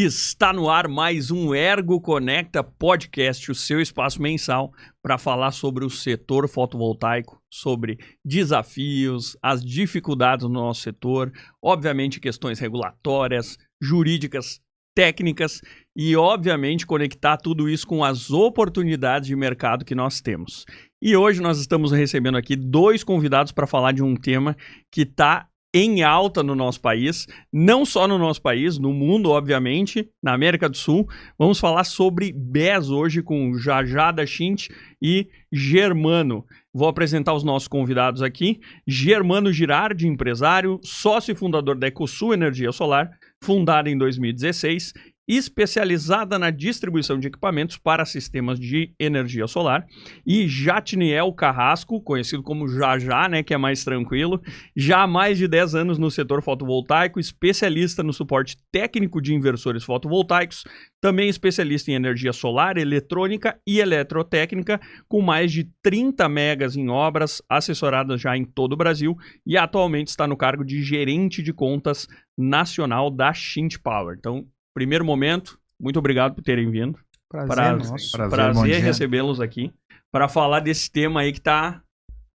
Está no ar mais um Ergo Conecta Podcast, o seu espaço mensal para falar sobre o setor fotovoltaico, sobre desafios, as dificuldades no nosso setor, obviamente questões regulatórias, jurídicas, técnicas e, obviamente, conectar tudo isso com as oportunidades de mercado que nós temos. E hoje nós estamos recebendo aqui dois convidados para falar de um tema que está em alta no nosso país, não só no nosso país, no mundo, obviamente, na América do Sul. Vamos falar sobre BESS hoje com Jajá da Schint e Germano. Vou apresentar os nossos convidados aqui. Germano Girardi, empresário, sócio e fundador da Ecosul Energia Solar, fundada em 2016, especializada na distribuição de equipamentos para sistemas de energia solar, e Jatniel Carrasco, conhecido como Jajá, né, que é mais tranquilo, já há mais de 10 anos no setor fotovoltaico, especialista no suporte técnico de inversores fotovoltaicos, também especialista em energia solar, eletrônica e eletrotécnica, com mais de 30 megas em obras, assessoradas já em todo o Brasil, e atualmente está no cargo de gerente de contas nacional da Schint Power. Então, primeiro momento, muito obrigado por terem vindo. Prazer recebê-los aqui para falar desse tema aí que está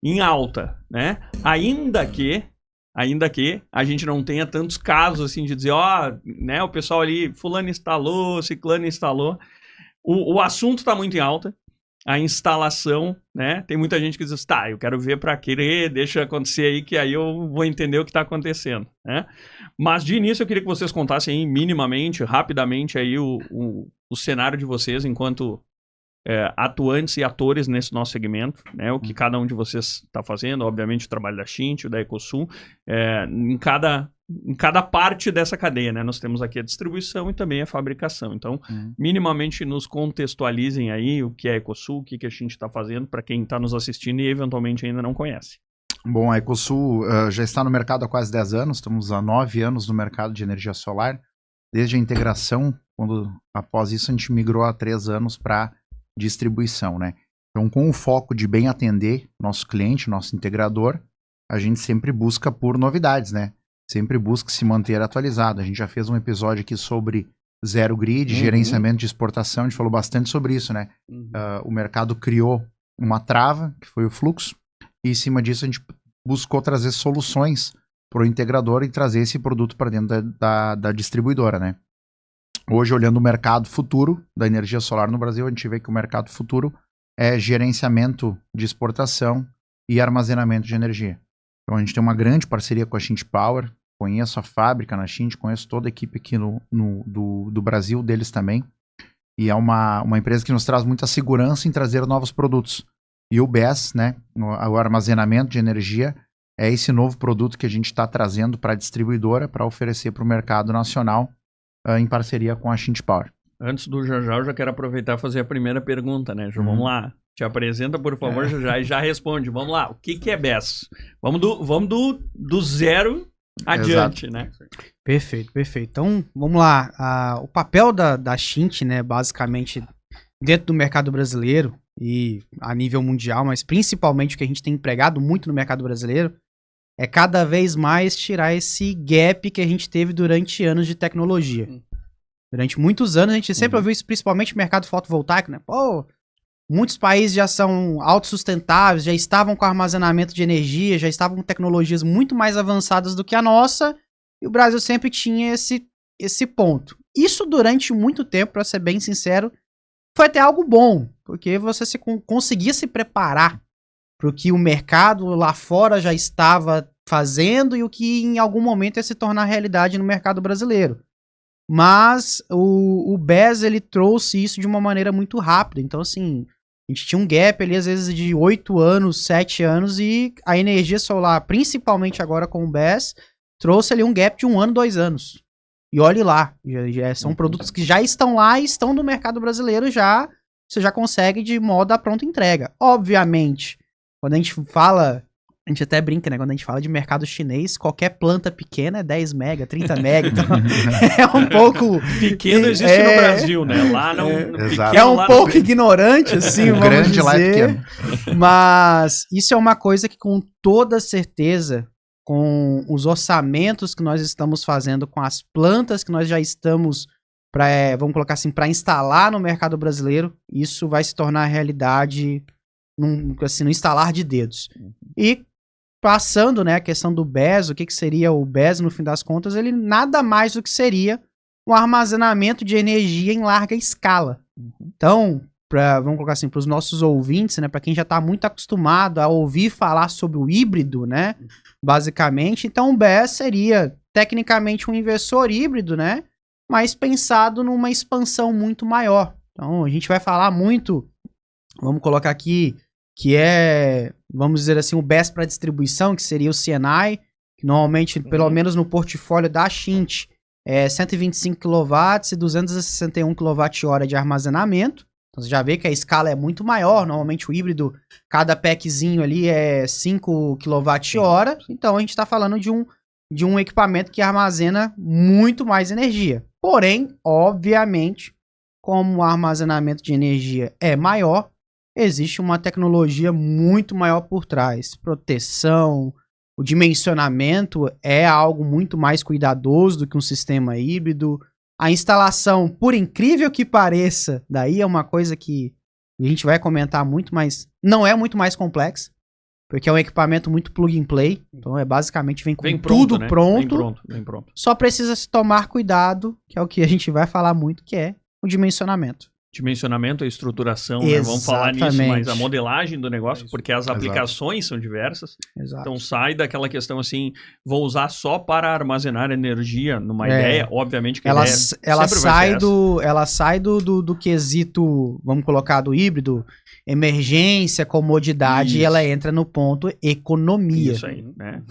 em alta, né? Ainda que a gente não tenha tantos casos assim de dizer, né, o pessoal ali, fulano instalou, ciclano instalou. O assunto está muito em alta. A instalação, né? Tem muita gente que diz, tá, eu quero ver para querer, deixa acontecer aí, que aí eu vou entender o que está acontecendo, né? Mas de início eu queria que vocês contassem aí, minimamente, rapidamente, aí o cenário de vocês enquanto atuantes e atores nesse nosso segmento, né? O que cada um de vocês está fazendo, obviamente o trabalho da Schint, da Ecosul, em cada parte dessa cadeia, né? Nós temos aqui a distribuição e também a fabricação. Então, minimamente nos contextualizem aí o que é a Ecosul, o que a Schint está fazendo, para quem está nos assistindo e eventualmente ainda não conhece. Bom, a Ecosul já está no mercado há quase 10 anos, estamos há 9 anos no mercado de energia solar, desde a integração, após isso a gente migrou há 3 anos para distribuição, né? Então, com o foco de bem atender nosso cliente, nosso integrador, a gente sempre busca por novidades, né? Sempre busca se manter atualizado. A gente já fez um episódio aqui sobre zero grid, gerenciamento de exportação, a gente falou bastante sobre isso, né? O mercado criou uma trava, que foi o fluxo, e em cima disso a gente buscou trazer soluções para o integrador e trazer esse produto para dentro da distribuidora, né? Hoje, olhando o mercado futuro da energia solar no Brasil, a gente vê que o mercado futuro é gerenciamento de exportação e armazenamento de energia. Então, a gente tem uma grande parceria com a Schint Power, conheço a fábrica na Schint, conheço toda a equipe aqui do Brasil, deles também, e é uma empresa que nos traz muita segurança em trazer novos produtos. E o BESS, né, o armazenamento de energia, é esse novo produto que a gente está trazendo para a distribuidora para oferecer para o mercado nacional, em parceria com a Schint Power. Antes do Jajá, eu já quero aproveitar e fazer a primeira pergunta, né, Ju? Vamos lá. Te apresenta, por favor, Jajá, e já responde. Vamos lá. O que é BESS? Vamos do zero adiante, né? Perfeito. Então, vamos lá. O papel da Schint, né, basicamente, dentro do mercado brasileiro e a nível mundial, mas principalmente o que a gente tem empregado muito no mercado brasileiro, é cada vez mais tirar esse gap que a gente teve durante anos de tecnologia. Durante muitos anos, a gente sempre ouviu isso, principalmente no mercado fotovoltaico, né? Pô, muitos países já são autossustentáveis, já estavam com armazenamento de energia, já estavam com tecnologias muito mais avançadas do que a nossa, e o Brasil sempre tinha esse ponto. Isso durante muito tempo, para ser bem sincero, foi até algo bom, porque você conseguia se preparar para o que o mercado lá fora já estava fazendo e o que em algum momento ia se tornar realidade no mercado brasileiro. Mas o BESS, ele trouxe isso de uma maneira muito rápida. Então, assim, a gente tinha um gap ali, às vezes, de 8 anos, 7 anos, e a energia solar, principalmente agora com o BESS, trouxe ali um gap de 1 ano, 2 anos. E olhe lá, já são produtos que já estão lá e estão no mercado brasileiro já, você já consegue de modo a pronta entrega. Obviamente, quando a gente fala, a gente até brinca, né? Quando a gente fala de mercado chinês, qualquer planta pequena é 10 mega, 30 mega. Então é um pouco... Pequeno existe no Brasil, né? Lá não... É um pouco ignorante, assim, vamos grande dizer. Lá é pequeno. Mas isso é uma coisa que com toda certeza, com os orçamentos que nós estamos fazendo, com as plantas que nós já estamos vamos colocar assim, para instalar no mercado brasileiro, isso vai se tornar realidade no instalar de dedos. E passando, né, a questão do BES, o que seria o BES no fim das contas, ele nada mais do que seria um armazenamento de energia em larga escala. Então, vamos colocar assim, para os nossos ouvintes, né, para quem já está muito acostumado a ouvir falar sobre o híbrido, né, basicamente, então o BES seria tecnicamente um inversor híbrido, né, mas pensado numa expansão muito maior. Então, a gente vai falar muito, vamos colocar aqui, que é, vamos dizer assim, o BES para distribuição, que seria o CNI, que normalmente, pelo menos no portfólio da Shint, é 125 kW e 261 kWh de armazenamento. Então você já vê que a escala é muito maior. Normalmente o híbrido, cada packzinho ali é 5 kWh. Então a gente está falando de um equipamento que armazena muito mais energia. Porém, obviamente, como o armazenamento de energia é maior, existe uma tecnologia muito maior por trás. Proteção, o dimensionamento é algo muito mais cuidadoso do que um sistema híbrido. A instalação, por incrível que pareça, daí é uma coisa que a gente vai comentar muito, mas não é muito mais complexa, porque é um equipamento muito plug and play. Então basicamente vem com tudo pronto. Vem pronto. Só precisa se tomar cuidado, que é o que a gente vai falar muito, que é o dimensionamento. Dimensionamento, a estruturação, né? Vamos falar nisso, mas a modelagem do negócio, porque as aplicações são diversas. Exato. Então sai daquela questão assim, vou usar só para armazenar energia numa ideia, obviamente que ela sai do quesito, vamos colocar, do híbrido, emergência, comodidade, e ela entra no ponto economia. Isso aí, né?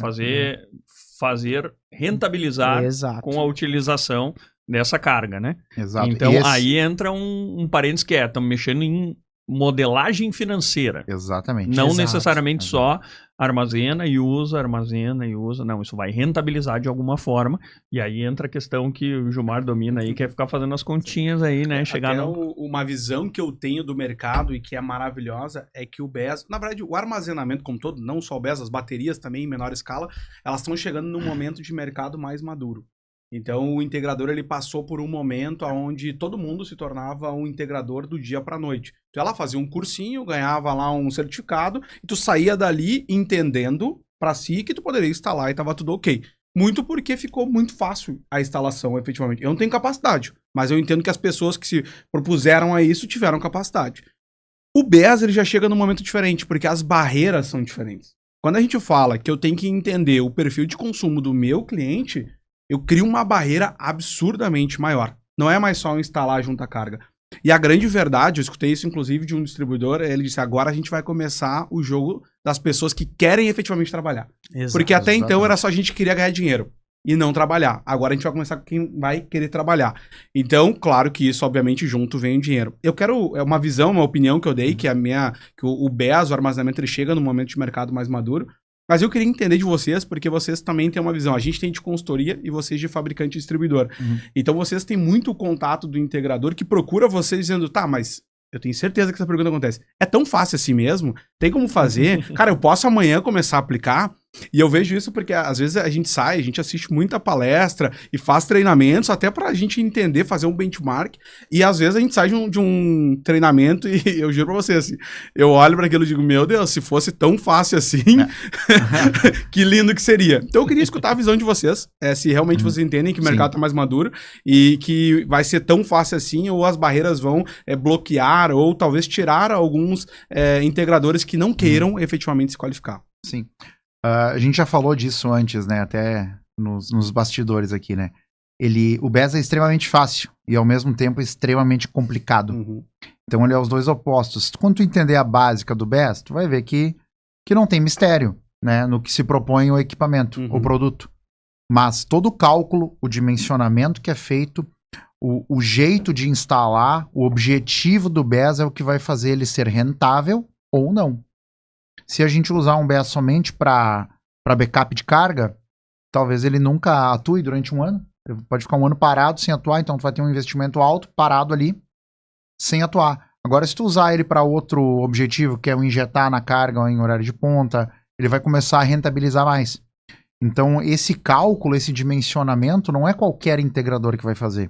Fazer rentabilizar com a utilização dessa carga, né? Exato. Então, aí entra um parênteses que estamos mexendo em modelagem financeira. Exatamente. Não necessariamente só armazena e usa. Não, isso vai rentabilizar de alguma forma. E aí entra a questão que o Gilmar domina aí, que é ficar fazendo as continhas aí, né? Chegar uma visão que eu tenho do mercado e que é maravilhosa é que o BES, na verdade, o armazenamento como todo, não só o BES, as baterias também em menor escala, elas estão chegando num momento de mercado mais maduro. Então o integrador ele passou por um momento onde todo mundo se tornava um integrador do dia para a noite. Tu ia lá, fazia um cursinho, ganhava lá um certificado e tu saía dali entendendo para si que tu poderia instalar e estava tudo ok. Muito porque ficou muito fácil a instalação, efetivamente. Eu não tenho capacidade, mas eu entendo que as pessoas que se propuseram a isso tiveram capacidade. O BES ele já chega num momento diferente, porque as barreiras são diferentes. Quando a gente fala que eu tenho que entender o perfil de consumo do meu cliente, eu crio uma barreira absurdamente maior. Não é mais só instalar junto à carga. E a grande verdade, eu escutei isso inclusive de um distribuidor, ele disse, agora a gente vai começar o jogo das pessoas que querem efetivamente trabalhar. Porque até então era só a gente que queria ganhar dinheiro e não trabalhar. Agora a gente vai começar com quem vai querer trabalhar. Então, claro que isso, obviamente, junto vem o dinheiro. Eu quero, é uma visão, uma opinião que eu dei, que o BES, o armazenamento, ele chega num momento de mercado mais maduro. Mas eu queria entender de vocês, porque vocês também têm uma visão. A gente tem de consultoria e vocês de fabricante e distribuidor. Então vocês têm muito contato do integrador que procura vocês dizendo, tá, mas eu tenho certeza que essa pergunta acontece. É tão fácil assim mesmo? Tem como fazer? Cara, eu posso amanhã começar a aplicar? E eu vejo isso porque às vezes a gente sai, a gente assiste muita palestra e faz treinamentos até pra gente entender, fazer um benchmark. E às vezes a gente sai de um treinamento e eu juro pra você assim, eu olho pra aquilo e digo, meu Deus, se fosse tão fácil assim, que lindo que seria. Então eu queria escutar a visão de vocês, se realmente vocês entendem que o mercado tá mais maduro e que vai ser tão fácil assim, ou as barreiras vão bloquear ou talvez tirar alguns integradores que não queiram efetivamente se qualificar. Sim. A gente já falou disso antes, né? Até nos bastidores aqui, né? O BES é extremamente fácil e ao mesmo tempo extremamente complicado. Então ele é os dois opostos. Quando tu entender a básica do BES, tu vai ver que não tem mistério, né? No que se propõe o equipamento, o produto. Mas todo o cálculo, o dimensionamento que é feito, o jeito de instalar, o objetivo do BES é o que vai fazer ele ser rentável ou não. Se a gente usar um BES somente para backup de carga, talvez ele nunca atue durante um ano. Ele pode ficar um ano parado sem atuar, então tu vai ter um investimento alto, parado ali, sem atuar. Agora, se tu usar ele para outro objetivo, que é o injetar na carga em horário de ponta, ele vai começar a rentabilizar mais. Então, esse cálculo, esse dimensionamento, não é qualquer integrador que vai fazer.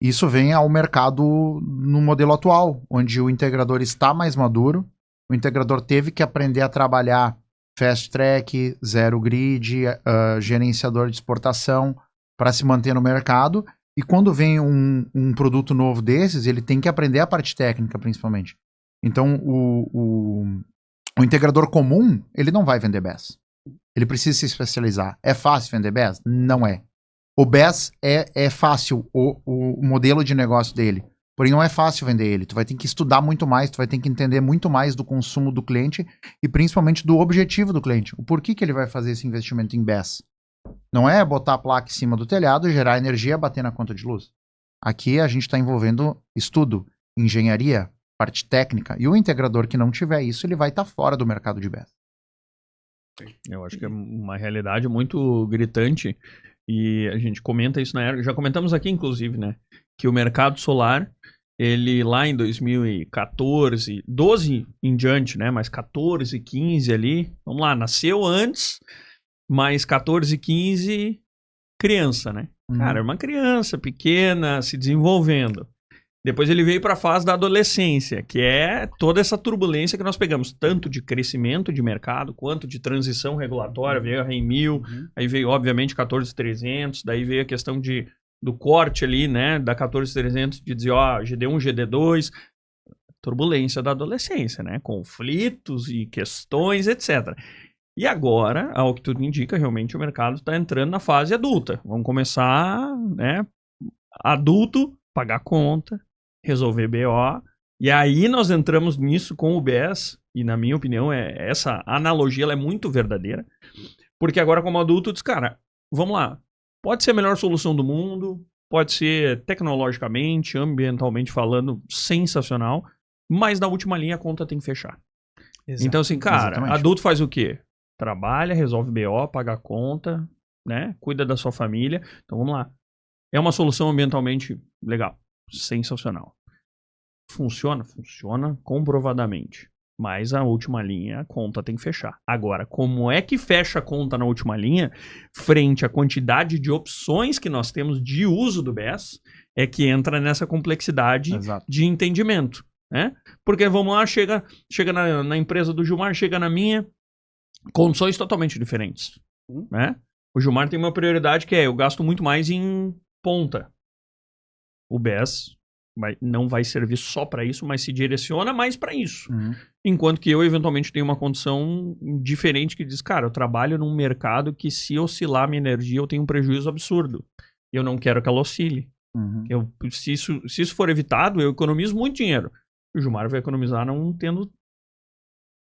Isso vem ao mercado no modelo atual, onde o integrador está mais maduro, o integrador teve que aprender a trabalhar fast track, zero grid, gerenciador de exportação para se manter no mercado. E quando vem um produto novo desses, ele tem que aprender a parte técnica, principalmente. Então, o integrador comum, ele não vai vender BES. Ele precisa se especializar. É fácil vender BES? Não é. O BES é fácil, o modelo de negócio dele. Porém, não é fácil vender ele. Tu vai ter que estudar muito mais, tu vai ter que entender muito mais do consumo do cliente e principalmente do objetivo do cliente. O porquê que ele vai fazer esse investimento em BES. Não é botar a placa em cima do telhado, gerar energia, bater na conta de luz. Aqui a gente está envolvendo estudo, engenharia, parte técnica. E o integrador que não tiver isso, ele vai estar fora do mercado de BES. Eu acho que é uma realidade muito gritante. E a gente comenta isso na Ergo. Já comentamos aqui, inclusive, né? Que o mercado solar, ele lá em 2014, 12 em diante, né? Mas 14, 15 ali, vamos lá, nasceu antes, mas 14, 15, criança, né? Cara, é uma criança pequena, se desenvolvendo. Depois ele veio para a fase da adolescência, que é toda essa turbulência que nós pegamos, tanto de crescimento de mercado, quanto de transição regulatória, veio a REN 1000, aí veio, obviamente, 14300, daí veio a questão do corte ali, né, da 14300, de dizer, ó, GD1, GD2, turbulência da adolescência, né, conflitos e questões, etc. E agora, ao que tudo indica, realmente o mercado está entrando na fase adulta. Vamos começar, né, adulto, pagar conta, resolver BO, e aí nós entramos nisso com o BES, e na minha opinião, essa analogia ela é muito verdadeira, porque agora como adulto, diz, cara, vamos lá, pode ser a melhor solução do mundo, pode ser tecnologicamente, ambientalmente falando, sensacional, mas na última linha a conta tem que fechar. Exato. Então assim, cara, exatamente. Adulto faz o quê? Trabalha, resolve BO, paga a conta, né, cuida da sua família, então vamos lá. É uma solução ambientalmente legal, sensacional. Funciona? Funciona comprovadamente. Mas a última linha, a conta tem que fechar. Agora, como é que fecha a conta na última linha, frente à quantidade de opções que nós temos de uso do BES, é que entra nessa complexidade Exato. De entendimento. Né? Porque, vamos lá, chega na empresa do Gilmar, chega na minha, condições totalmente diferentes. Né? O Gilmar tem uma prioridade que é, eu gasto muito mais em ponta. O BES não vai servir só para isso, mas se direciona mais para isso. Enquanto que eu, eventualmente, tenho uma condição diferente que diz, cara, eu trabalho num mercado que se oscilar minha energia, eu tenho um prejuízo absurdo. Eu não quero que ela oscile. Se isso for evitado, eu economizo muito dinheiro. O Gilmar vai economizar não tendo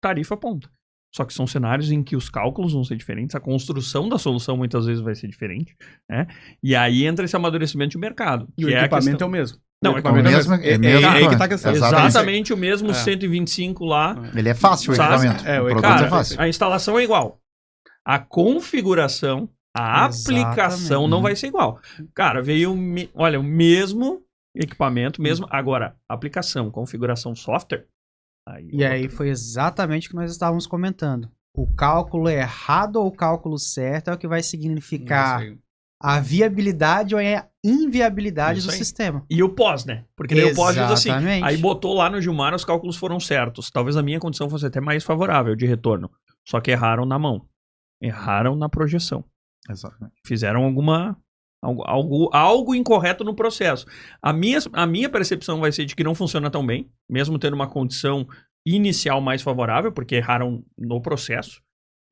tarifa ponta. Só que são cenários em que os cálculos vão ser diferentes, a construção da solução muitas vezes vai ser diferente, né? E aí entra esse amadurecimento de mercado. E o equipamento é o mesmo. Não, o equipamento é o mesmo. É que tá a questão. Exatamente o mesmo 125 lá. Ele é fácil o equipamento. O produto cara, é fácil. A instalação é igual. A configuração, a aplicação não vai ser igual. Cara, veio o mesmo equipamento, mesmo. Agora, aplicação, configuração, software. Aí foi exatamente o que nós estávamos comentando. O cálculo errado ou o cálculo certo é o que vai significar a viabilidade ou a inviabilidade do sistema. E o pós, né? Porque daí o pós diz assim, aí botou lá no Gilmar, os cálculos foram certos. Talvez a minha condição fosse até mais favorável de retorno. Só que erraram na mão. Erraram na projeção. Exatamente. Fizeram algo incorreto no processo. A minha percepção vai ser de que não funciona tão bem, mesmo tendo uma condição inicial mais favorável, porque erraram no processo,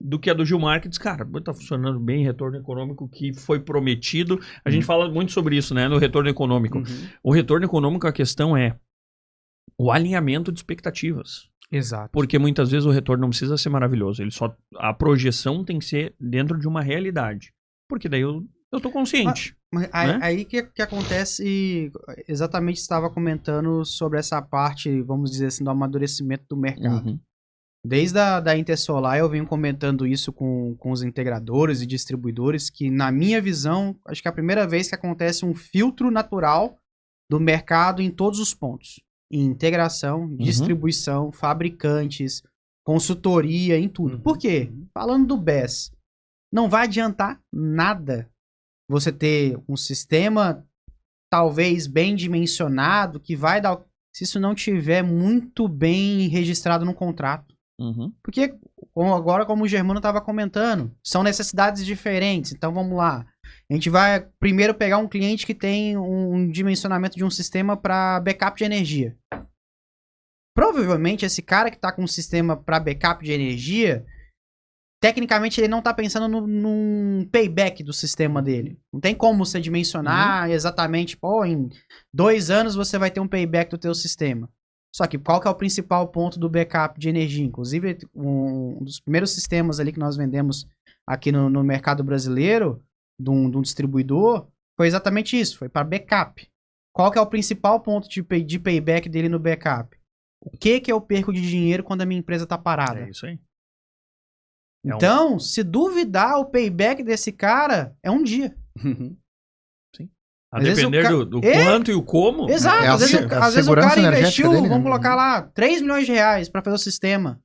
do que a do Gilmar, que diz, cara, tá funcionando bem, retorno econômico que foi prometido. A gente fala muito sobre isso, né, no retorno econômico. O retorno econômico, a questão é o alinhamento de expectativas. Exato. Porque muitas vezes o retorno não precisa ser maravilhoso, a projeção tem que ser dentro de uma realidade. Porque daí eu tô consciente. Mas aí que acontece, exatamente estava comentando sobre essa parte, vamos dizer assim, do amadurecimento do mercado. Desde a Intersolar eu venho comentando isso com os integradores e distribuidores, que na minha visão, acho que é a primeira vez que acontece um filtro natural do mercado em todos os pontos. Em integração, distribuição, fabricantes, consultoria, em tudo. Por quê? Falando do BES, não vai adiantar nada você ter um sistema talvez bem dimensionado, que vai dar... Se isso não tiver muito bem registrado no contrato. Uhum. Porque, agora, como o Germano estava comentando, são necessidades diferentes. Então, vamos lá. A gente vai primeiro pegar um cliente que tem um dimensionamento de um sistema para backup de energia. Provavelmente, esse cara que está com um sistema para backup de energia, tecnicamente, ele não está pensando num payback do sistema dele. Não tem como você dimensionar exatamente, pô, em 2 anos você vai ter um payback do teu sistema. Só que qual que é o principal ponto do backup de energia? Inclusive, um dos primeiros sistemas ali que nós vendemos aqui no mercado brasileiro, de um distribuidor, foi exatamente isso, foi para backup. Qual que é o principal ponto de payback dele no backup? O que eu perco de dinheiro quando a minha empresa está parada? É isso aí. Então, se duvidar, o payback desse cara é um dia. A Às vezes depender do quanto e o como. Exato. Às vezes o segurança cara energética investiu, dele, né? vamos colocar lá, 3 milhões de reais para fazer o sistema.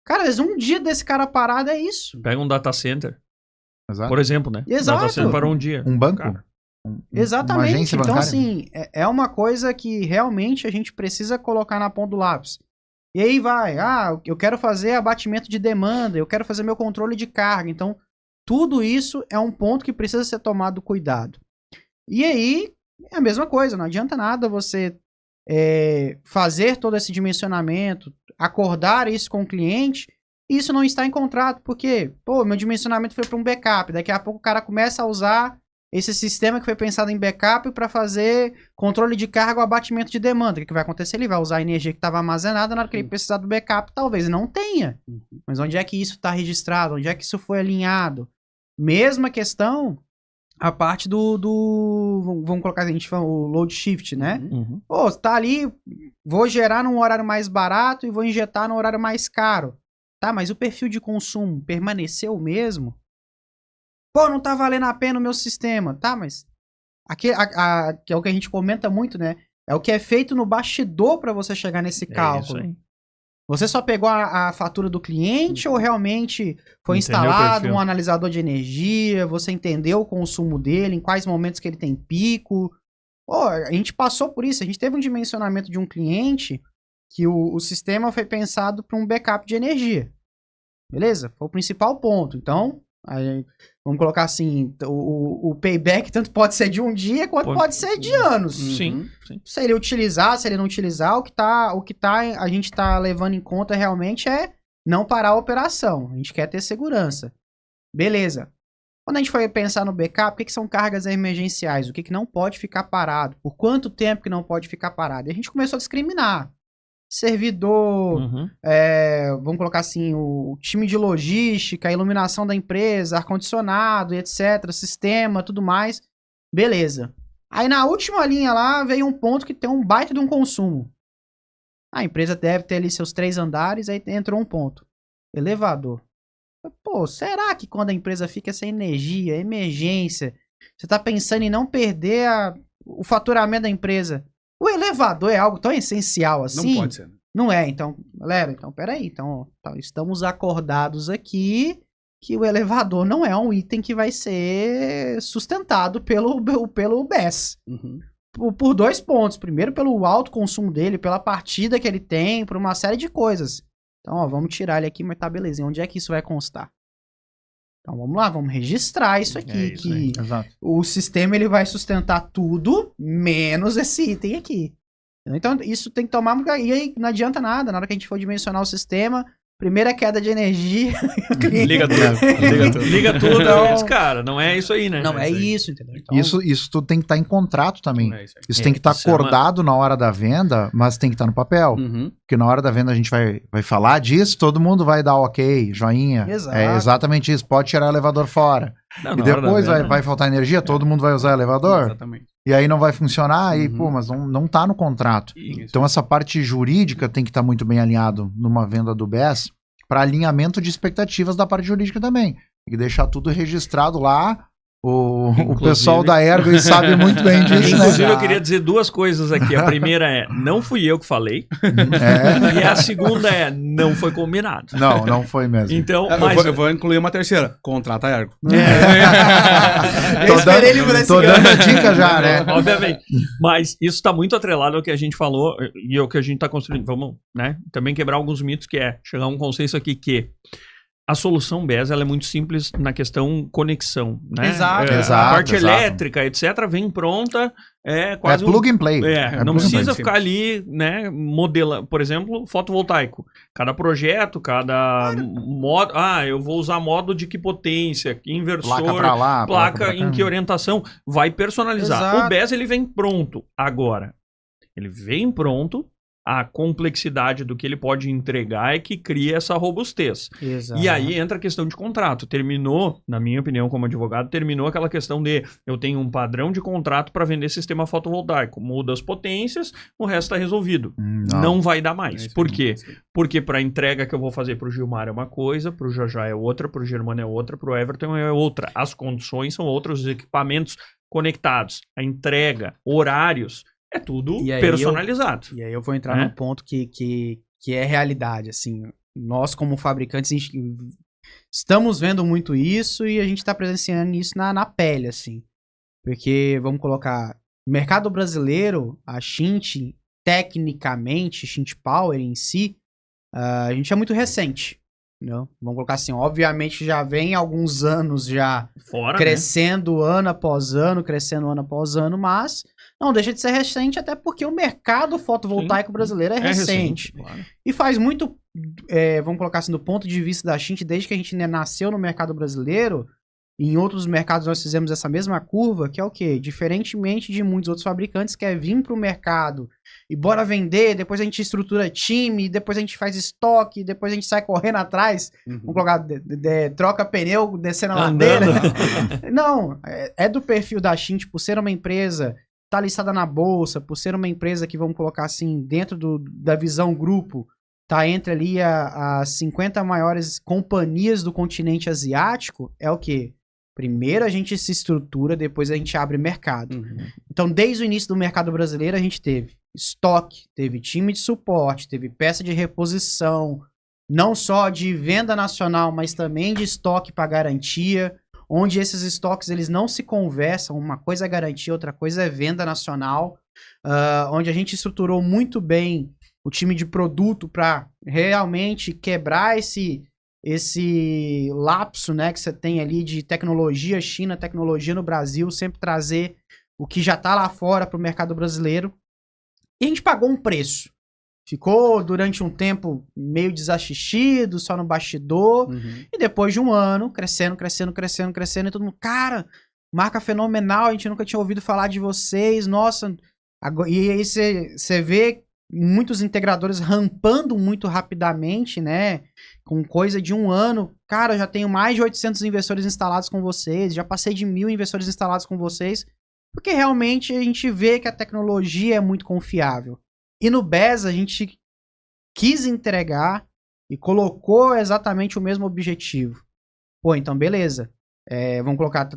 Cara, às vezes um dia desse cara parado é isso. Pega um data center, Exato. por exemplo, né? Exato. Data center para um dia. Um banco? Cara. Uma Exatamente. agência Então, bancária? assim, é uma coisa que realmente a gente precisa colocar na ponta do lápis. E aí vai, eu quero fazer abatimento de demanda, eu quero fazer meu controle de carga. Então, tudo isso é um ponto que precisa ser tomado cuidado. E aí, é a mesma coisa, não adianta nada você fazer todo esse dimensionamento, acordar isso com o cliente, e isso não está em contrato, porque, pô, meu dimensionamento foi para um backup, daqui a pouco o cara começa a usar esse sistema que foi pensado em backup para fazer controle de carga ou abatimento de demanda. O que vai acontecer? Ele vai usar a energia que estava armazenada na hora que ele precisar do backup, talvez não tenha. Mas onde é que isso está registrado? Onde é que isso foi alinhado? Mesma questão, a parte vamos colocar assim, a gente fala o load shift, né? Uhum. Pô, tá ali, vou gerar num horário mais barato e vou injetar no horário mais caro. Tá, mas o perfil de consumo permaneceu o mesmo? Pô, não tá valendo a pena o meu sistema. Tá, mas aqui, que é o que a gente comenta muito, né? É o que é feito no bastidor para você chegar nesse cálculo. Isso aí. Você só pegou a fatura do cliente ou realmente foi Entendeu o instalado perfil. um analisador de energia? Você entendeu o consumo dele, em quais momentos que ele tem pico? Pô, a gente passou por isso. A gente teve um dimensionamento de um cliente que o sistema foi pensado para um backup de energia. Beleza? Foi o principal ponto. Então, aí, vamos colocar assim, o payback tanto pode ser de um dia quanto pode ser de anos. Sim. Se ele utilizar, se ele não utilizar, a gente tá levando em conta realmente é não parar a operação. A gente quer ter segurança. Beleza. Quando a gente foi pensar no backup, o que são cargas emergenciais? O que não pode ficar parado? Por quanto tempo que não pode ficar parado? E a gente começou a discriminar. Servidor, vamos colocar assim, o time de logística, a iluminação da empresa, ar-condicionado, etc, sistema, tudo mais. Beleza. Aí na última linha lá veio um ponto que tem um baita de um consumo. A empresa deve ter ali seus 3 andares, aí entrou um ponto. Elevador. Pô, será que quando a empresa fica sem energia, emergência, você tá pensando em não perder o faturamento da empresa? O elevador é algo tão essencial assim? Não pode ser. Não é, então, galera, peraí. Então, estamos acordados aqui que o elevador não é um item que vai ser sustentado pelo BES. Por 2 pontos. Primeiro, pelo alto consumo dele, pela partida que ele tem, por uma série de coisas. Então, ó, vamos tirar ele aqui, mas tá, beleza. Onde é que isso vai constar? Então, vamos lá, vamos registrar isso aqui. isso aí. Exato. O sistema ele vai sustentar tudo, menos esse item aqui. Então, isso tem que tomar... E aí, não adianta nada. Na hora que a gente for dimensionar o sistema, primeira queda de energia... Liga tudo. Liga tudo. Então, Mas, cara, não é isso aí, né? Não, é isso, entendeu? Então, Isso tudo tem que estar em contrato também. É isso aí. Isso tem que estar isso é uma- acordado na hora da venda, mas tem que estar no papel. Porque na hora da venda a gente vai falar disso, todo mundo vai dar ok, joinha. Exato. É exatamente isso. Pode tirar o elevador fora. Não, E na hora da depois venda, vai faltar energia, todo mundo vai usar o elevador. Exatamente. E aí não vai funcionar, e Uhum. pô, mas não tá no contrato. Isso. Então essa parte jurídica tem que estar muito bem alinhado numa venda do BES para alinhamento de expectativas da parte jurídica também. Tem que deixar tudo registrado lá O pessoal da Ergo sabe muito bem disso, né? Inclusive, eu queria dizer duas coisas aqui. A primeira é, não fui eu que falei. E a segunda é, não foi combinado. Não foi mesmo. Então, eu vou incluir uma terceira. Contrata a Ergo. Tô dando a dica já, né? Obviamente. Mas isso está muito atrelado ao que a gente falou e ao que a gente está construindo. Vamos, né? Também quebrar alguns mitos, que é chegar a um consenso aqui que a solução BES ela é muito simples na questão conexão, né? Exato. A parte elétrica, etc., vem pronta, é quase plug and play. Não precisa ficar ali, né, modelando. Por exemplo, fotovoltaico. Cada projeto, cada modo... eu vou usar modo de que potência, que inversor, placa pra lá, placa em que orientação. Vai personalizar. Exato. O BES, ele vem pronto agora. Ele vem pronto. A complexidade do que ele pode entregar é que cria essa robustez. Exato. E aí entra a questão de contrato. Terminou, na minha opinião como advogado, terminou aquela questão de eu tenho um padrão de contrato para vender sistema fotovoltaico. Muda as potências, o resto está resolvido. Não vai dar mais. Por quê? Porque para a entrega que eu vou fazer para o Gilmar é uma coisa, para o Jajá é outra, para o Germano é outra, para o Everton é outra. As condições são outras, os equipamentos conectados, a entrega, horários... É tudo personalizado. E aí eu vou entrar num ponto que é realidade, assim. Nós, como fabricantes, estamos vendo muito isso e a gente está presenciando isso na pele, assim. Porque, vamos colocar, mercado brasileiro, a Shint, tecnicamente, Shint Power em si, a gente é muito recente. Não? Vamos colocar assim, obviamente já vem alguns anos já crescendo ano após ano, mas não deixa de ser recente, até porque o mercado fotovoltaico brasileiro é recente. Claro. E faz muito, vamos colocar assim, do ponto de vista da Shint, desde que a gente nasceu no mercado brasileiro, em outros mercados nós fizemos essa mesma curva, que é o quê? Diferentemente de muitos outros fabricantes, que é vir para o mercado e bora vender, depois a gente estrutura time, depois a gente faz estoque, depois a gente sai correndo atrás, vamos colocar, troca pneu, descendo a ladeira. Não, é do perfil da Shint, por ser uma empresa, tá listada na bolsa, por ser uma empresa que, vamos colocar assim, dentro da visão grupo, tá entre ali as 50 maiores companhias do continente asiático, é o quê? Primeiro a gente se estrutura, depois a gente abre mercado. Então, desde o início do mercado brasileiro, a gente teve estoque, teve time de suporte, teve peça de reposição, não só de venda nacional, mas também de estoque para garantia, onde esses estoques eles não se conversam, uma coisa é garantia, outra coisa é venda nacional, onde a gente estruturou muito bem o time de produto para realmente quebrar esse lapso, né, que você tem ali de tecnologia China, tecnologia no Brasil, sempre trazer o que já está lá fora para o mercado brasileiro. E a gente pagou um preço. Ficou durante um tempo meio desassistido, só no bastidor. E depois de um ano, crescendo, e todo mundo, cara, marca fenomenal, a gente nunca tinha ouvido falar de vocês, nossa. E aí você vê muitos integradores rampando muito rapidamente, né? Com coisa de um ano. Cara, eu já tenho mais de 800 investidores instalados com vocês, já passei de 1.000 investidores instalados com vocês, porque realmente a gente vê que a tecnologia é muito confiável. E no BES a gente quis entregar e colocou exatamente o mesmo objetivo. Pô, então beleza. Vamos colocar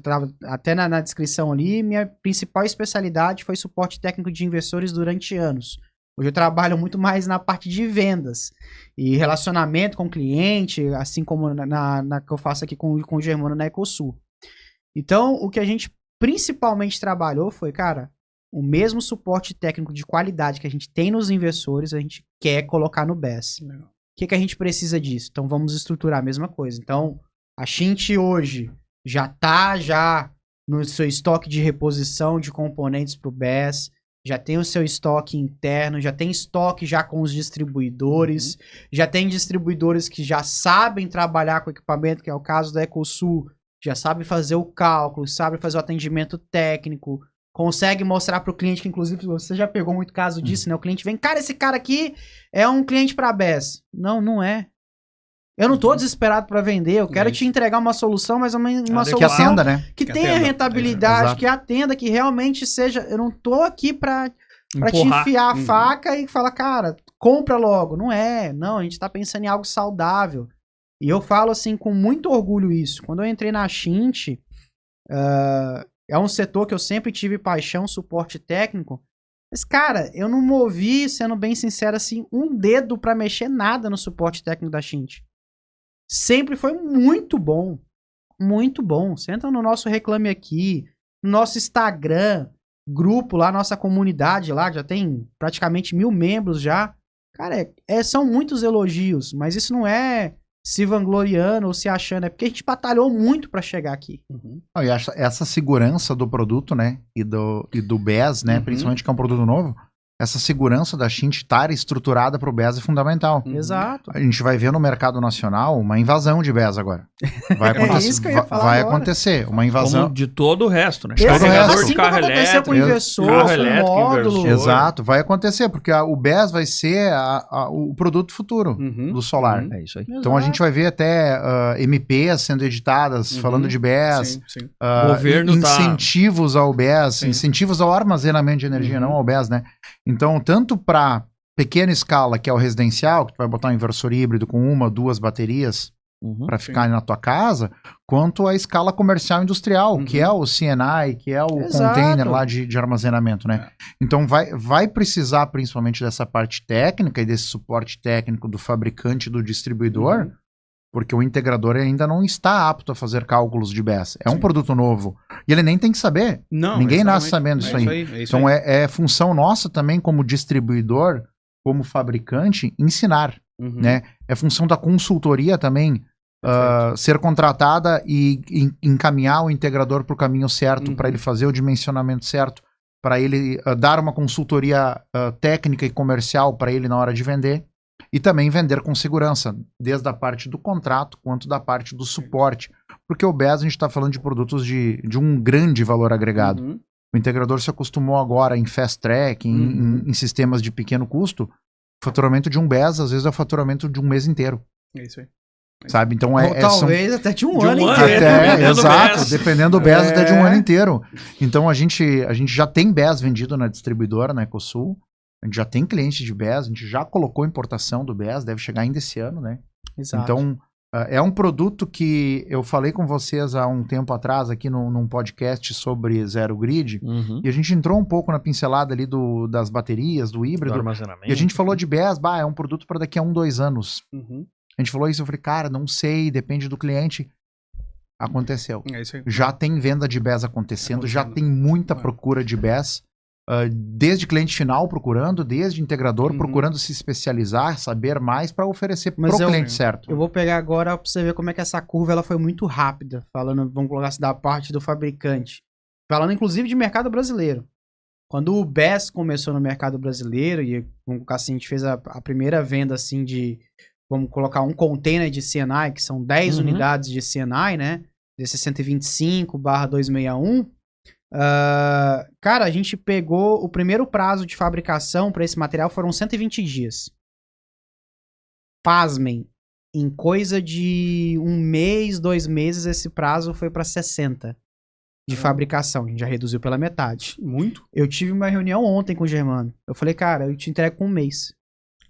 até na descrição ali, minha principal especialidade foi suporte técnico de investidores durante anos. Hoje eu trabalho muito mais na parte de vendas e relacionamento com o cliente, assim como na que eu faço aqui com o Germano na Ecosul. Então, o que a gente principalmente trabalhou foi, cara, o mesmo suporte técnico de qualidade que a gente tem nos investidores, a gente quer colocar no BES. O que a gente precisa disso? Então, vamos estruturar a mesma coisa. Então, a Shint hoje já está no seu estoque de reposição de componentes para o BES, já tem o seu estoque interno, já tem estoque já com os distribuidores, já tem distribuidores que já sabem trabalhar com equipamento, que é o caso da Ecosul, já sabe fazer o cálculo, sabe fazer o atendimento técnico, consegue mostrar para o cliente, que inclusive você já pegou muito caso disso, né? O cliente vem, cara, esse cara aqui é um cliente para BES. Não é. Eu não tô desesperado para vender, eu quero te entregar uma solução, mas uma solução que atenda, né? Que tenha rentabilidade, que atenda, que realmente seja... Eu não tô aqui para te enfiar a faca e falar, cara, compra logo. Não, a gente tá pensando em algo saudável. E eu falo assim com muito orgulho isso. Quando eu entrei na Shint, É um setor que eu sempre tive paixão, suporte técnico. Mas, cara, eu não movi, sendo bem sincero, assim, um dedo pra mexer nada no suporte técnico da Cint. Sempre foi muito bom. Muito bom. Você entra no nosso Reclame Aqui, no nosso Instagram, grupo lá, nossa comunidade lá, já tem praticamente 1.000 membros já. Cara, são muitos elogios, mas isso não é se vangloriando ou se achando, é porque a gente batalhou muito pra chegar aqui. E essa segurança do produto, né, e do BES, né, principalmente que é um produto novo, essa segurança da Cint estar estruturada para o BES é fundamental. Exato. A gente vai ver no mercado nacional uma invasão de BES agora. Vai acontecer, isso que eu ia falar vai agora. acontecer uma invasão. Como de todo o resto, né? Todo o Carregador resto. de carro Assim como aconteceu com o elétrico. inversor, carro com o elétrico, módulo. inversor. Exato, vai acontecer, porque o BES vai ser o produto futuro do solar. É isso aí. Então a gente vai ver até MPs sendo editadas falando de BES, Sim. Governo incentivos ao BES, Sim. incentivos ao armazenamento de energia, não ao BES, né? Então, tanto para pequena escala, que é o residencial, que tu vai botar um inversor híbrido com 1, 2 baterias para ficar na tua casa, quanto a escala comercial industrial, que é o CNI, que é o Exato. container lá de armazenamento, né? Então vai precisar principalmente dessa parte técnica e desse suporte técnico do fabricante e do distribuidor, porque o integrador ainda não está apto a fazer cálculos de BES. É um produto novo. E ele nem tem que saber. Não, Ninguém nasce exatamente. sabendo isso aí. É isso Então aí. é função nossa também como distribuidor, como fabricante, ensinar, né? É função da consultoria também ser contratada e encaminhar o integrador para o caminho certo, para ele fazer o dimensionamento certo, para ele dar uma consultoria técnica e comercial para ele na hora de vender, e também vender com segurança, desde a parte do contrato quanto da parte do suporte, porque o BES a gente está falando de produtos de um grande valor agregado. O integrador se acostumou agora em fast track, em sistemas de pequeno custo. O faturamento de um BES, às vezes, é o faturamento de um mês inteiro. É isso aí. Sabe? Então Ou talvez até de um ano ano, inteiro. dependendo do exato, BES. dependendo do BES, até de um ano inteiro. Então a gente já tem BES vendido na distribuidora, na Ecosul. A gente já tem cliente de BES, a gente já colocou importação do BES, deve chegar ainda esse ano, né? Exato. Então, é um produto que eu falei com vocês há um tempo atrás aqui num podcast sobre Zero Grid, e a gente entrou um pouco na pincelada ali das baterias, do híbrido, e a gente falou de BES, é um produto para daqui a 1, 2 anos. A gente falou isso, eu falei, cara, não sei, depende do cliente. Aconteceu. É isso aí. Já tem venda de BES acontecendo, já tem muita procura de BES, desde cliente final procurando, desde integrador procurando se especializar, saber mais para oferecer para o cliente certo. Eu vou pegar agora pra você ver como é que essa curva ela foi muito rápida, falando, vamos colocar assim, da parte do fabricante. Falando inclusive de mercado brasileiro. Quando o BES começou no mercado brasileiro, e vamos colocar assim, a gente fez a primeira venda assim de, vamos colocar um container de CNI, que são 10 unidades de CNI, né? Desse 125/261. Cara, a gente pegou o primeiro prazo de fabricação para esse material foram 120 dias. Pasmem, em coisa de 1 mês, 2 meses, esse prazo foi para 60 de fabricação. A gente já reduziu pela metade. Muito? Eu tive uma reunião ontem com o Germano. Eu falei, cara, eu te entrego com 1 mês.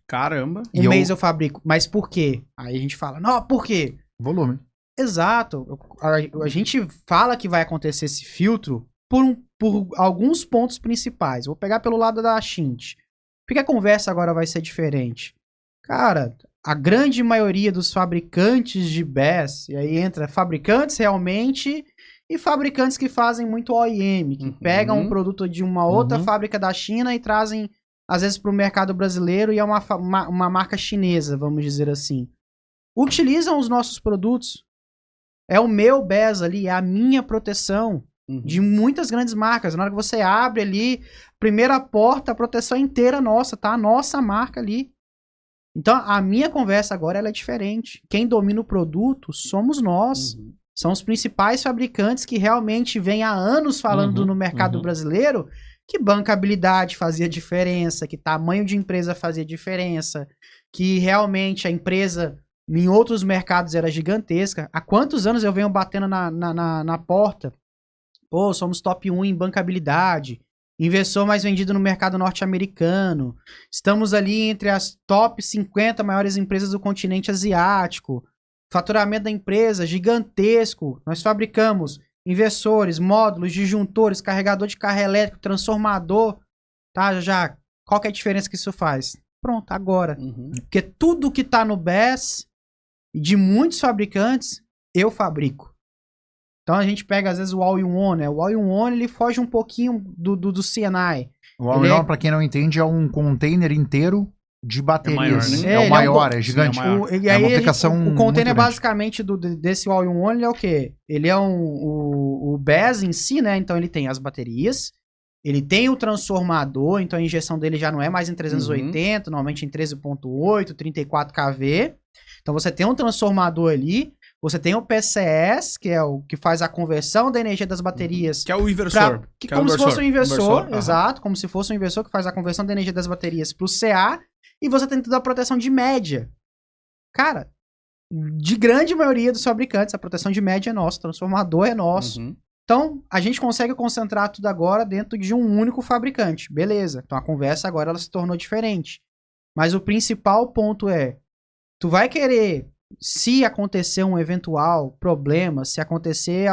Caramba. Um mês eu fabrico. Mas por quê? Aí a gente fala, não, por quê? Volume. Exato. A gente fala que vai acontecer esse filtro por alguns pontos principais. Vou pegar pelo lado da Cint. Por que a conversa agora vai ser diferente? Cara, a grande maioria dos fabricantes de BES, e aí entra fabricantes realmente e fabricantes que fazem muito OEM, que pegam um produto de uma outra fábrica da China e trazem, às vezes, para o mercado brasileiro e é uma marca chinesa, vamos dizer assim. Utilizam os nossos produtos. É o meu BES ali, é a minha proteção. De muitas grandes marcas. Na hora que você abre ali, primeira porta, a proteção inteira nossa, tá? A nossa marca ali. Então, a minha conversa agora ela é diferente. Quem domina o produto somos nós. São os principais fabricantes que realmente vêm há anos falando no mercado brasileiro que bancabilidade fazia diferença, que tamanho de empresa fazia diferença, que realmente a empresa em outros mercados era gigantesca. Há quantos anos eu venho batendo na porta? Pô, somos top 1 em bancabilidade, inversor mais vendido no mercado norte-americano, estamos ali entre as top 50 maiores empresas do continente asiático, faturamento da empresa gigantesco, nós fabricamos inversores, módulos, disjuntores, carregador de carro elétrico, transformador, tá? Já, qual que é a diferença que isso faz? Pronto, agora. Porque tudo que tá no BES, de muitos fabricantes, eu fabrico. Então a gente pega às vezes o All-in-One, né? O All-in-One ele foge um pouquinho do CNI. O All-in-One, pra quem não entende, é um container inteiro de baterias. É maior, é gigante. Sim, é maior. E aí uma aplicação o container muito basicamente desse All-in-One ele é o quê? Ele é o BES em si, né? Então ele tem as baterias, ele tem o transformador, então a injeção dele já não é mais em 380, normalmente em 13.8, 34 kV. Então você tem um transformador ali, você tem o PCS, que é o que faz a conversão da energia das baterias. Que é o inversor. Como se fosse um inversor, exato, como se fosse um inversor que faz a conversão da energia das baterias pro CA, e você tem toda a proteção de média. Cara, de grande maioria dos fabricantes, a proteção de média é nossa, o transformador é nosso. Então, a gente consegue concentrar tudo agora dentro de um único fabricante. Beleza. Então, a conversa agora ela se tornou diferente. Mas o principal ponto é, tu vai querer, se acontecer um eventual problema, se acontecer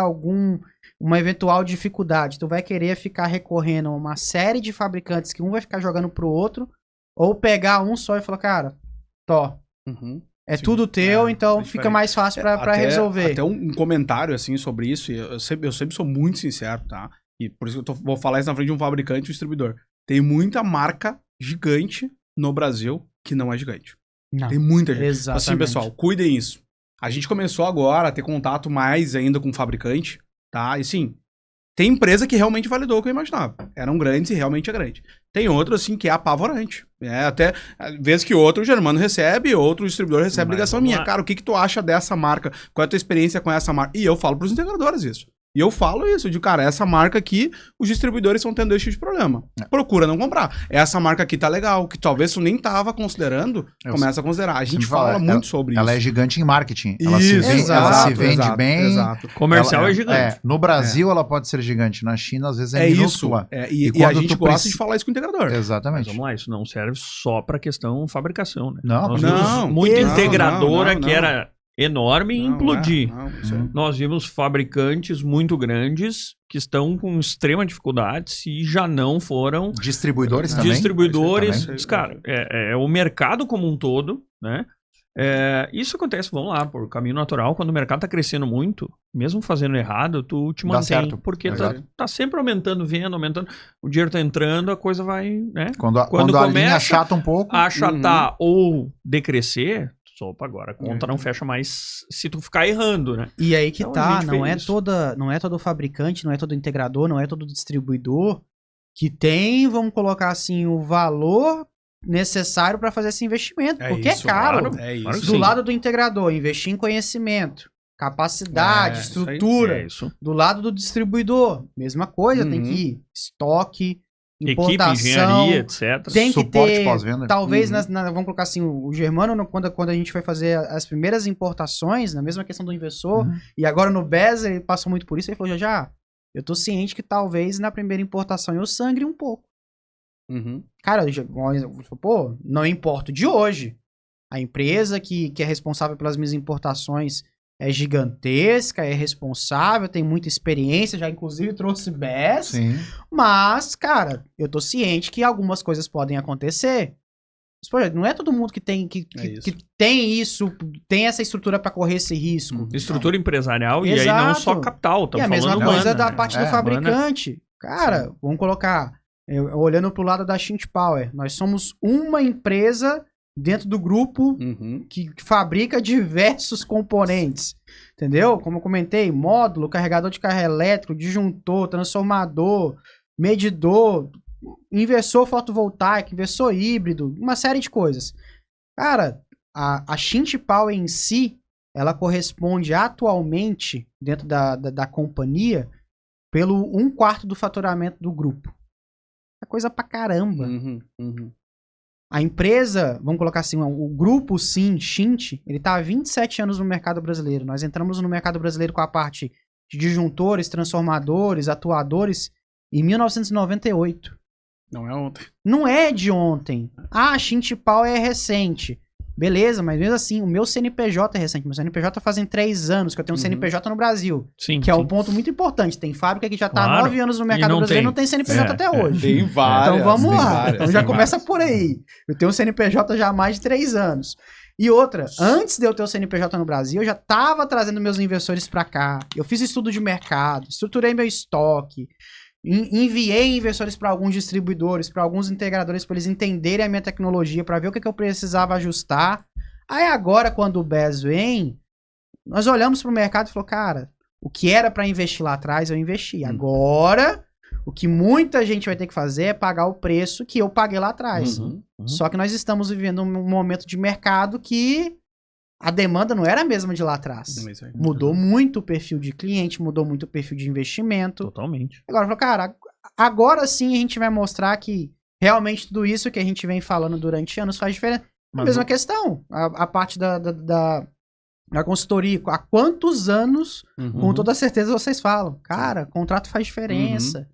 uma eventual dificuldade, tu vai querer ficar recorrendo a uma série de fabricantes que um vai ficar jogando pro outro, ou pegar um só e falar, cara, é Sim, tudo teu, então fica diferente. mais fácil pra resolver. Até um comentário, assim, sobre isso, e eu sempre sou muito sincero, tá? E por isso que vou falar isso na frente de um fabricante e um distribuidor. Tem muita marca gigante no Brasil que não é gigante. Não. Tem muita gente. Exatamente. Assim, pessoal, cuidem isso. A gente começou agora a ter contato mais ainda com o fabricante, tá? E sim, tem empresa que realmente validou o que eu imaginava. Eram grandes e realmente é grande. Tem outro, assim, que é apavorante. Até, vez que outro, o Germano recebe, outro distribuidor recebe ligação minha. Cara, o que tu acha dessa marca? Qual é a tua experiência com essa marca? E eu falo pros integradores isso. E eu falo isso, de cara, essa marca aqui, os distribuidores estão tendo esse tipo de problema. Procura não comprar. Essa marca aqui tá legal, que talvez tu nem tava considerando, começa a considerar. A gente fala muito sobre isso. Ela é gigante em marketing. Isso, Ela se vende bem. Exato. Comercial é gigante. No Brasil ela pode ser gigante, na China às vezes é minúscula. E a gente gosta de falar isso com o integrador. Exatamente. Mas vamos lá, isso não serve só pra questão fabricação, né? Não, Nós não. vimos muita Não, integradora não. que era enorme e implodir. Isso aí. Nós vimos fabricantes muito grandes que estão com extrema dificuldade e já não foram Distribuidores também. distribuidores. Também. Cara, é o mercado como um todo, né? Isso acontece, vamos lá, por caminho natural, quando o mercado tá crescendo muito, mesmo fazendo errado, tu te Dá mantém, certo. porque Exato. tá sempre aumentando venda, aumentando, o dinheiro tá entrando, a coisa vai, né? Quando a Quando linha começa achata um pouco. Achatar ou decrescer, opa, agora a conta não fecha mais se tu ficar errando, né? E aí que Então, a tá, gente não fez é, isso. não é todo fabricante, não é todo integrador, não é todo distribuidor que tem, vamos colocar assim, o valor necessário para fazer esse investimento, porque isso, é caro. claro. É Claro isso. que Do sim. lado do integrador, investir em conhecimento, capacidade, Isso aí. estrutura. É isso. Do lado do distribuidor, mesma coisa, tem que ir estoque, Equipe, importação, engenharia, etc. tem que Suporte ter, pós-venda. talvez, vamos colocar assim, o Germano, quando a gente foi fazer as primeiras importações, na mesma questão do inversor, e agora no BES ele passou muito por isso, ele falou, já, eu tô ciente que talvez na primeira importação eu sangre um pouco. Cara, pô, não importo de hoje. A empresa que é responsável pelas minhas importações é gigantesca, é responsável, tem muita experiência, já inclusive trouxe BES. Sim. Mas, cara, eu tô ciente que algumas coisas podem acontecer. Mas, pô, não é todo mundo que tem que tem isso, tem essa estrutura pra correr esse risco. Estrutura empresarial e aí Exato. não só capital. E Estamos a mesma falando coisa humana, da né? parte do fabricante. Cara, vamos colocar, olhando pro lado da Shint Power, nós somos uma empresa dentro do grupo que fabrica diversos componentes, entendeu? Como eu comentei, módulo, carregador de carro elétrico, disjuntor, transformador, medidor, inversor fotovoltaico, inversor híbrido, uma série de coisas. Cara, a Shint Power em si, ela corresponde atualmente, dentro da companhia, pelo 1/4 do faturamento do grupo. É coisa pra caramba. A empresa, vamos colocar assim, o grupo Sim, Shint, ele tá há 27 anos no mercado brasileiro. Nós entramos no mercado brasileiro com a parte de disjuntores, transformadores, atuadores em 1998. Não é ontem. Não é de ontem. Ah, a Shint Power é recente. Beleza, mas mesmo assim, o meu CNPJ é recente. Meu CNPJ fazem 3 anos que eu tenho um CNPJ no Brasil. Sim, Que é sim. um ponto muito importante. Tem fábrica que já tá há Claro. 9 anos no E mercado não brasileiro e tem. não tem CNPJ até hoje. Tem várias. Então vamos tem lá. várias, Então já tem começa várias. por aí. Eu tenho um CNPJ já há mais de 3 anos. E outra, antes de eu ter o CNPJ no Brasil, eu já estava trazendo meus investidores para cá. Eu fiz estudo de mercado, estruturei meu estoque, enviei investidores para alguns distribuidores, para alguns integradores, para eles entenderem a minha tecnologia, para ver o que eu precisava ajustar. Aí agora, quando o BES vem, nós olhamos para o mercado e falou, cara, o que era para investir lá atrás, eu investi. Agora, o que muita gente vai ter que fazer é pagar o preço que eu paguei lá atrás. Só que nós estamos vivendo um momento de mercado que a demanda não era a mesma de lá atrás. Mudou muito o perfil de cliente, mudou muito o perfil de investimento. Totalmente. Agora, falou, cara, agora sim a gente vai mostrar que realmente tudo isso que a gente vem falando durante anos faz diferença. A mesma questão, a parte da consultoria. Há quantos anos, com toda certeza, vocês falam? Cara, contrato faz diferença.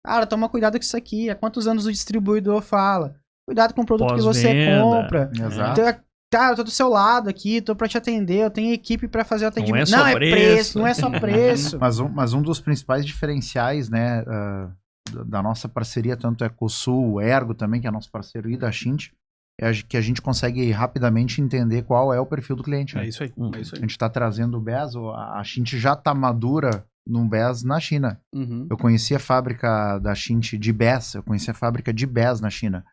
Cara, toma cuidado com isso aqui. Há quantos anos o distribuidor fala? Cuidado com o produto que você compra. Exato. Cara, eu tô do seu lado aqui, tô pra te atender, eu tenho equipe pra fazer o atendimento. Não é só preço. Não é só preço. Mas um dos principais diferenciais, né, da nossa parceria, tanto é com o Sul, o Ergo também, que é nosso parceiro, e da Shint, é que a gente consegue rapidamente entender qual é o perfil do cliente. Né? É isso aí. É isso A aí. gente está trazendo o BES, a Shint já está madura num BES na China. Eu conheci a fábrica da Shint de BES, eu conheci a fábrica de BES na China.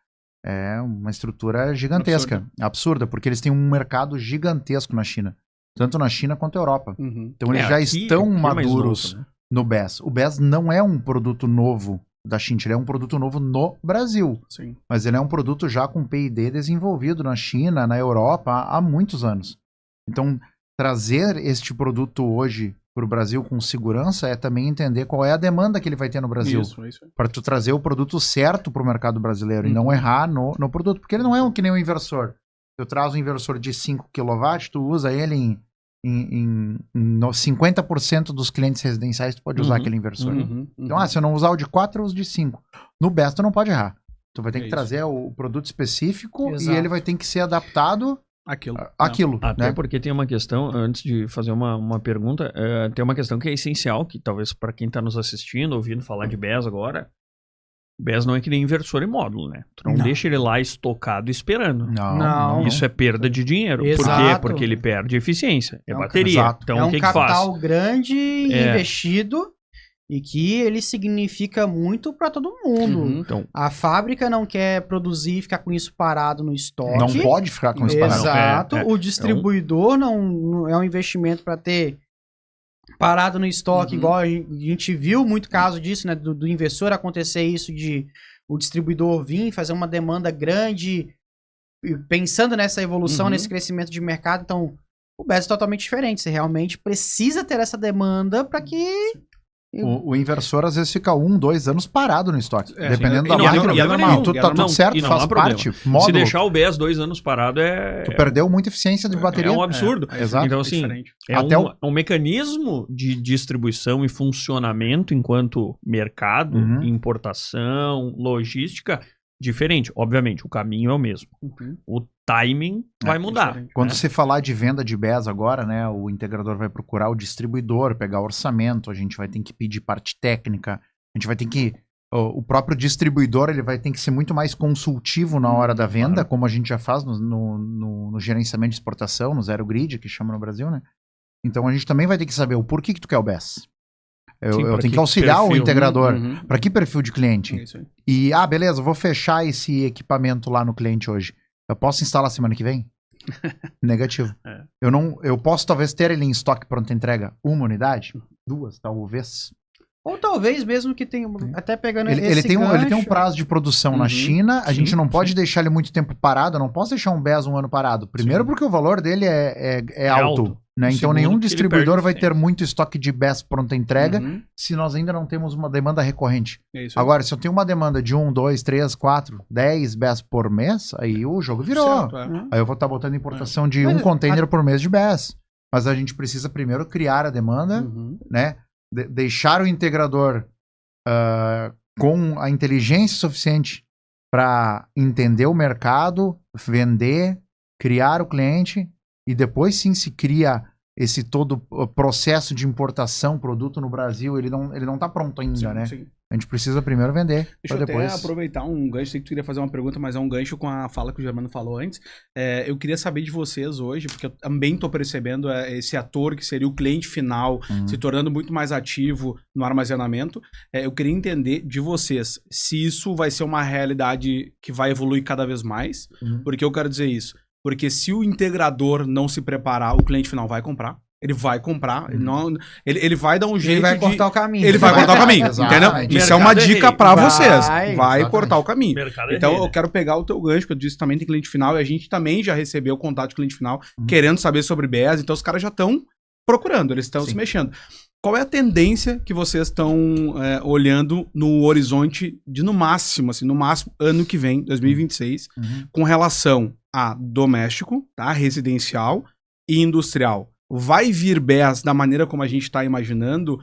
É uma estrutura gigantesca, absurda, porque eles têm um mercado gigantesco na China, tanto na China quanto na Europa. Então eles já estão maduros no BES. O BES não é um produto novo da Shint, ele é um produto novo no Brasil. Sim. Mas ele é um produto já com P&D desenvolvido na China, na Europa, há muitos anos. Então, trazer este produto hoje para o Brasil com segurança é também entender qual é a demanda que ele vai ter no Brasil. Isso. Para tu trazer o produto certo para o mercado brasileiro e não errar no produto. Porque ele não é que nem um inversor. Eu trago um inversor de 5 kW, tu usa ele no 50% dos clientes residenciais, tu pode usar aquele inversor. Então, se eu não usar o de 4, eu uso de 5. No BES, tu não pode errar. Tu vai ter que trazer o produto específico. Exato. E ele vai ter que ser adaptado àquilo. Até né? porque tem uma questão, antes de fazer uma pergunta, tem uma questão que é essencial, que talvez para quem está nos assistindo, ouvindo falar de BES agora, BES não é que nem inversor e módulo, né? Tu não deixa ele lá estocado esperando. Não. Isso é perda de dinheiro. Exato. Por quê? Porque ele perde eficiência. É bateria. Exato. Então é o que que capital faz? grande investido e que ele significa muito para todo mundo. Então, A fábrica não quer produzir e ficar com isso parado no estoque. Não pode ficar com isso parado. Exato. É. O distribuidor não é um investimento para ter parado no estoque, igual a gente viu muito caso disso, né? Do investidor acontecer isso de o distribuidor vir fazer uma demanda grande, pensando nessa evolução, nesse crescimento de mercado. Então, o BES é totalmente diferente. Você realmente precisa ter essa demanda para que O inversor às vezes fica 1, 2 anos parado no estoque. Dependendo da não há máquina. problema Não, nenhum. tá tudo certo, E não faz há problema. parte. Se Módulo, deixar o BES 2 anos parado tu perdeu muita eficiência de bateria. é um absurdo. Exato. Então, assim, é Até um mecanismo de distribuição e funcionamento enquanto mercado, importação, logística, diferente. Obviamente, o caminho é o mesmo. O timing vai mudar. Quando né? você falar de venda de BES agora, né, o integrador vai procurar o distribuidor, pegar orçamento, a gente vai ter que pedir parte técnica, a gente vai ter que... O próprio distribuidor ele vai ter que ser muito mais consultivo na hora da venda, claro. como a gente já faz no gerenciamento de exportação, no Zero Grid, que chama no Brasil, né? Então a gente também vai ter que saber o porquê que tu quer o BES. Eu tenho que auxiliar o integrador. Para que perfil de cliente? Isso aí. E, beleza, vou fechar esse equipamento lá no cliente hoje. Eu posso instalar semana que vem? Negativo. Eu posso talvez ter ele em estoque pronta entrega 1 unidade? 2, talvez. Ou talvez mesmo que tenha, até pegando Ele tem um prazo de produção na China, a gente não pode deixar ele muito tempo parado, eu não posso deixar um BES 1 ano parado. Primeiro porque o valor dele é alto. Né? Então Segundo, nenhum que ele distribuidor perde vai ter eficiência. muito estoque de BES pronta entrega se nós ainda não temos uma demanda recorrente. É isso aí. Agora, se eu tenho uma demanda de 1, 2, 3, 4, 10 BES por mês, aí o jogo virou. Certo, Aí eu vou estar botando importação de Mas um container por mês de BES. Mas a gente precisa primeiro criar a demanda, né? Deixar o integrador com a inteligência suficiente para entender o mercado, vender, criar o cliente e depois sim se cria esse todo processo de importação, produto no Brasil, ele não tá pronto ainda, né? Sim. A gente precisa primeiro vender, Deixa eu pra depois... até aproveitar um gancho, sei que tu queria fazer uma pergunta, mas é um gancho com a fala que o Germano falou antes. Eu queria saber de vocês hoje, porque eu também tô percebendo esse ator que seria o cliente final, se tornando muito mais ativo no armazenamento. Eu queria entender de vocês se isso vai ser uma realidade que vai evoluir cada vez mais. Por que eu quero dizer isso? Porque se o integrador não se preparar, o cliente final vai comprar. Ele vai comprar, ele vai dar um jeito Ele vai cortar o caminho. Ele vai cortar o caminho, Exatamente. entendeu? Isso é uma dica pra vocês. Vai Exatamente. cortar o caminho. Mercado Então, é eu quero pegar o teu gancho, que eu disse também tem cliente final, e a gente também já recebeu contato de cliente final, querendo saber sobre BES, então os caras já estão procurando, eles estão se mexendo. Qual é a tendência que vocês estão olhando no horizonte de, no máximo, ano que vem, 2026, com relação a doméstico, tá? Residencial e industrial? Vai vir BES da maneira como a gente está imaginando?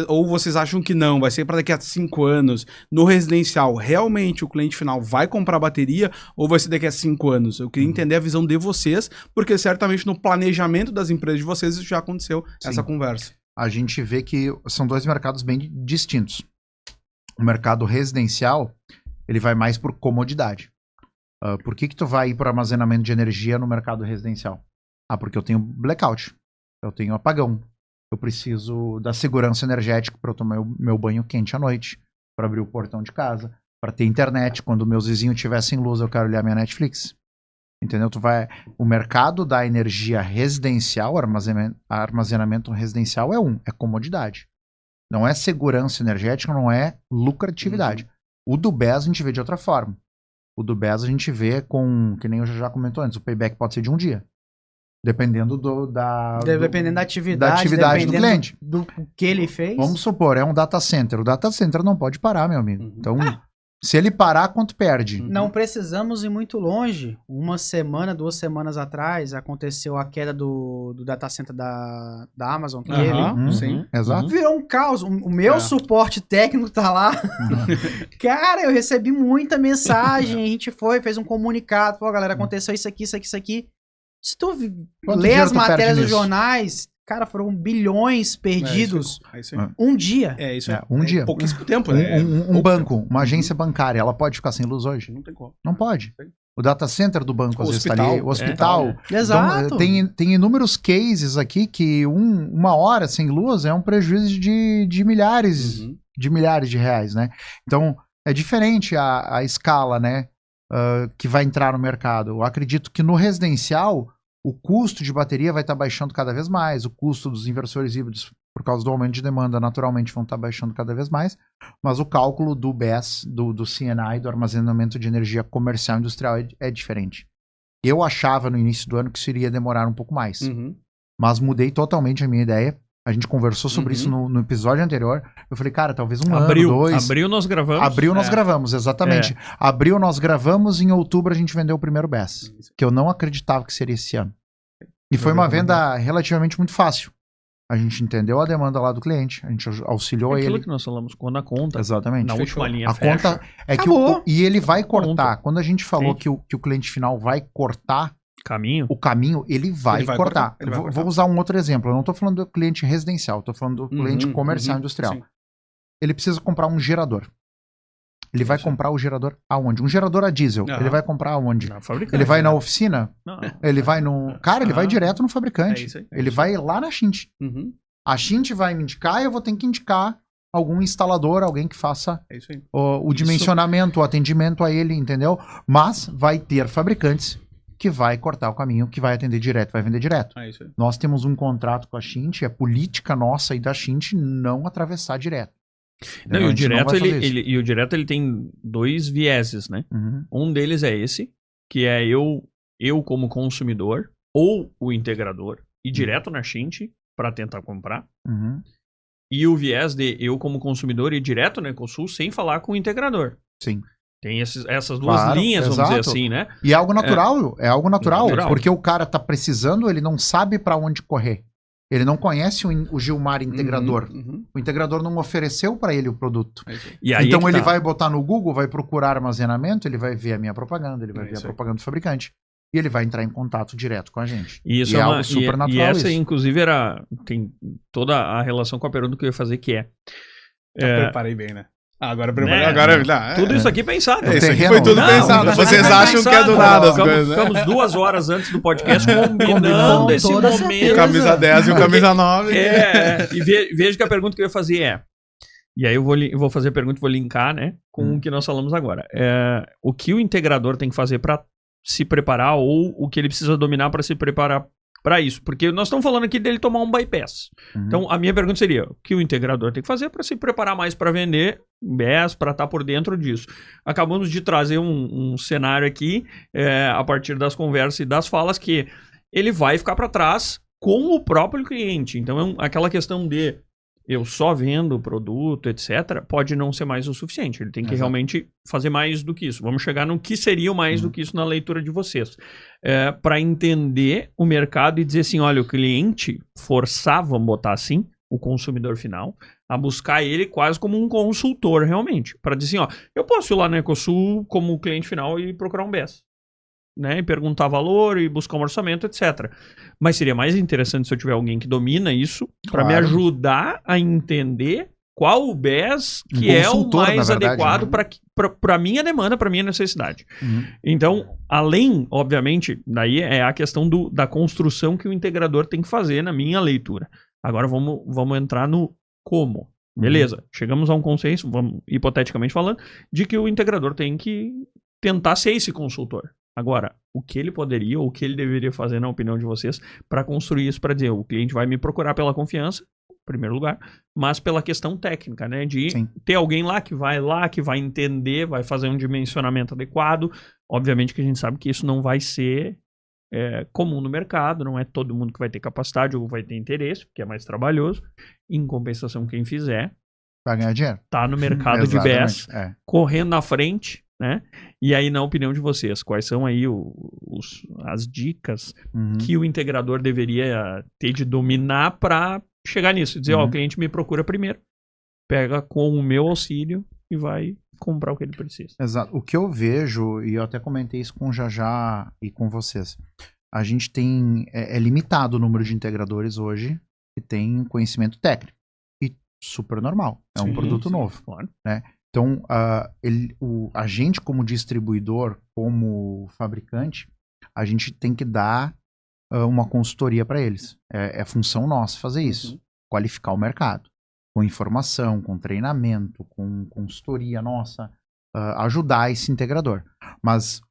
Ou vocês acham que não? Vai ser para daqui a 5 anos? No residencial, realmente o cliente final vai comprar bateria ou vai ser daqui a 5 anos? Eu queria entender a visão de vocês, porque certamente no planejamento das empresas de vocês isso já aconteceu, essa conversa. A gente vê que são dois mercados bem distintos. O mercado residencial, ele vai mais por comodidade. Por que tu vai ir para armazenamento de energia no mercado residencial? Porque eu tenho blackout. Eu tenho apagão. Eu preciso da segurança energética para eu tomar o meu banho quente à noite, para abrir o portão de casa, para ter internet. Quando meus vizinhos tivessem luz, eu quero olhar minha Netflix. Entendeu? O mercado da energia residencial, armazenamento residencial é comodidade. Não é segurança energética, não é lucratividade. O do BES a gente vê de outra forma. O do BES a gente vê que nem eu já comentou antes, o payback pode ser de um dia. Dependendo Dependendo da atividade do cliente. Do que ele fez. Vamos supor, é um data center. O data center não pode parar, meu amigo. Então, se ele parar, quanto perde? Não precisamos ir muito longe. 1 semana, 2 semanas atrás, aconteceu a queda do data center da Amazon. Que Sim. Exato. Virou um caos. O meu suporte técnico tá lá. Cara, eu recebi muita mensagem. A gente fez um comunicado. Falou, galera, aconteceu isso aqui, isso aqui, isso aqui. Se tu ler as matérias dos jornais, cara, foram bilhões perdidos um dia. Isso um dia. Pouquíssimo tempo, né? Um banco, uma agência bancária, ela pode ficar sem luz hoje? Não tem como. Não pode. O data center do banco, às vezes, tá ali. O hospital. Exato. Então, tem inúmeros cases aqui que uma hora sem luz é um prejuízo de milhares de reais, né? Então, é diferente a escala, né? Que vai entrar no mercado. Eu acredito que no residencial o custo de bateria vai estar baixando cada vez mais, o custo dos inversores híbridos, por causa do aumento de demanda, naturalmente vão estar baixando cada vez mais, mas o cálculo do BES, do C&I, do armazenamento de energia comercial e industrial é diferente. Eu achava no início do ano que isso iria demorar um pouco mais, mas mudei totalmente a minha ideia. A gente conversou sobre isso no episódio anterior. Eu falei, cara, talvez um ano, 2... Abril nós gravamos. Abril nós gravamos, exatamente. Abril nós gravamos, em outubro a gente vendeu o primeiro BES, que eu não acreditava que seria esse ano. E foi uma venda relativamente muito fácil. A gente entendeu a demanda lá do cliente, a gente auxiliou ele. Aquilo que nós falamos, quando a conta, exatamente. na última linha a fecha. Conta é que e ele vai cortar. Quando a gente falou que o cliente final vai cortar o caminho, ele vai cortar. Vou usar um outro exemplo. Eu não estou falando do cliente residencial, estou falando do cliente comercial industrial. Sim. Ele precisa comprar um gerador. Ele vai comprar o gerador aonde? Um gerador a diesel. Ele vai comprar aonde? Ele vai na oficina? Não. Ele vai no... Cara, ele vai direto no fabricante. Isso aí. Ele vai lá na Shint. A Shint vai me indicar e eu vou ter que indicar algum instalador, alguém que faça o dimensionamento, o atendimento a ele, entendeu? Mas vai ter fabricantes que vai cortar o caminho, que vai atender direto, vai vender direto. Nós temos um contrato com a Shint, é política nossa e da Shint não atravessar direto. Não, e o direto ele tem 2 vieses, né? Um deles é esse, que é eu como consumidor ou o integrador ir direto na Shint para tentar comprar. E o viés de eu como consumidor ir direto na Ecosul sem falar com o integrador. Sim. Tem essas duas linhas, vamos dizer assim, né? E é algo natural, natural, porque o cara tá precisando, ele não sabe para onde correr. Ele não conhece o Gilmar integrador. O integrador não ofereceu para ele o produto. E aí então ele vai botar no Google, vai procurar armazenamento, ele vai ver a minha propaganda, ele vai ver a propaganda do fabricante. e ele vai entrar em contato direto com a gente. E isso E é é uma, algo super natural e essa, isso. inclusive, tem toda a relação com a pergunta que eu ia fazer, que é... Eu preparei bem, né? Agora eu preparei. Né? Agora Tudo isso aqui pensado. É, Isso aqui terreno. foi tudo Não, pensado. isso aqui Vocês foi acham que é do pensado. nada as coisas, né? Ficamos 2 horas antes do podcast Combinando combinando esse toda momento. certeza. Camisa 10 e o camisa 9. E veja que a pergunta que eu ia fazer é... E aí eu vou fazer a pergunta e vou linkar, né, com o que nós falamos agora. O que o integrador tem que fazer para se preparar ou o que ele precisa dominar para se preparar para isso? Porque nós estamos falando aqui dele tomar um bypass. Então, a minha pergunta seria, o que o integrador tem que fazer para se preparar mais para vender BES, para estar por dentro disso? Acabamos de trazer um cenário aqui, a partir das conversas e das falas, que ele vai ficar para trás com o próprio cliente. Então, aquela questão de eu só vendo o produto, etc., pode não ser mais o suficiente. Ele tem que realmente fazer mais do que isso. Vamos chegar no que seria o mais do que isso na leitura de vocês. Para entender o mercado e dizer assim, olha, o cliente forçar, vamos botar assim, o consumidor final, a buscar ele quase como um consultor, realmente. Para dizer assim, ó, eu posso ir lá na Ecosul como cliente final e procurar um BES. Né, e perguntar valor e buscar um orçamento, etc. Mas seria mais interessante se eu tiver alguém que domina isso para me ajudar a entender qual o BES que é o mais adequado para a minha demanda, para a minha necessidade. Então, além, obviamente, daí é a questão da construção que o integrador tem que fazer na minha leitura. Agora vamos entrar no como. Beleza, chegamos a um consenso, hipoteticamente falando, de que o integrador tem que tentar ser esse consultor. Agora, o que ele poderia ou o que ele deveria fazer, na opinião de vocês, para construir isso, para dizer, o cliente vai me procurar pela confiança, em primeiro lugar, mas pela questão técnica, né? De ter alguém lá, que vai entender, vai fazer um dimensionamento adequado. Obviamente que a gente sabe que isso não vai ser comum no mercado, não é todo mundo que vai ter capacidade ou vai ter interesse, porque é mais trabalhoso. Em compensação, quem fizer vai ganhar dinheiro. Tá no mercado de BES, correndo na frente, né? E aí, na opinião de vocês, quais são aí as dicas que o integrador deveria ter de dominar para chegar nisso? Dizer, ó, o cliente me procura primeiro, pega com o meu auxílio e vai comprar o que ele precisa. Exato. O que eu vejo, e eu até comentei isso com o Jajá e com vocês, a gente tem, limitado o número de integradores hoje que tem conhecimento técnico. E super normal. É um produto novo. Claro. Né? Então, a gente como distribuidor, como fabricante, a gente tem que dar uma consultoria para eles. É função nossa fazer isso. Qualificar o mercado. Com informação, com treinamento, com consultoria nossa. Ajudar esse integrador. Mas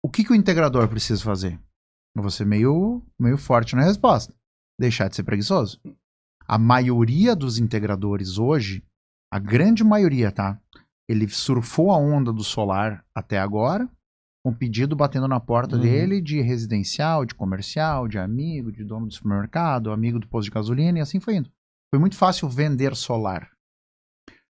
o que o integrador precisa fazer? Eu vou ser meio forte na resposta. Deixar de ser preguiçoso. A maioria dos integradores hoje, a grande maioria, tá? Ele surfou a onda do solar até agora, com pedido batendo na porta dele de residencial, de comercial, de amigo, de dono do supermercado, amigo do posto de gasolina, e assim foi indo. Foi muito fácil vender solar.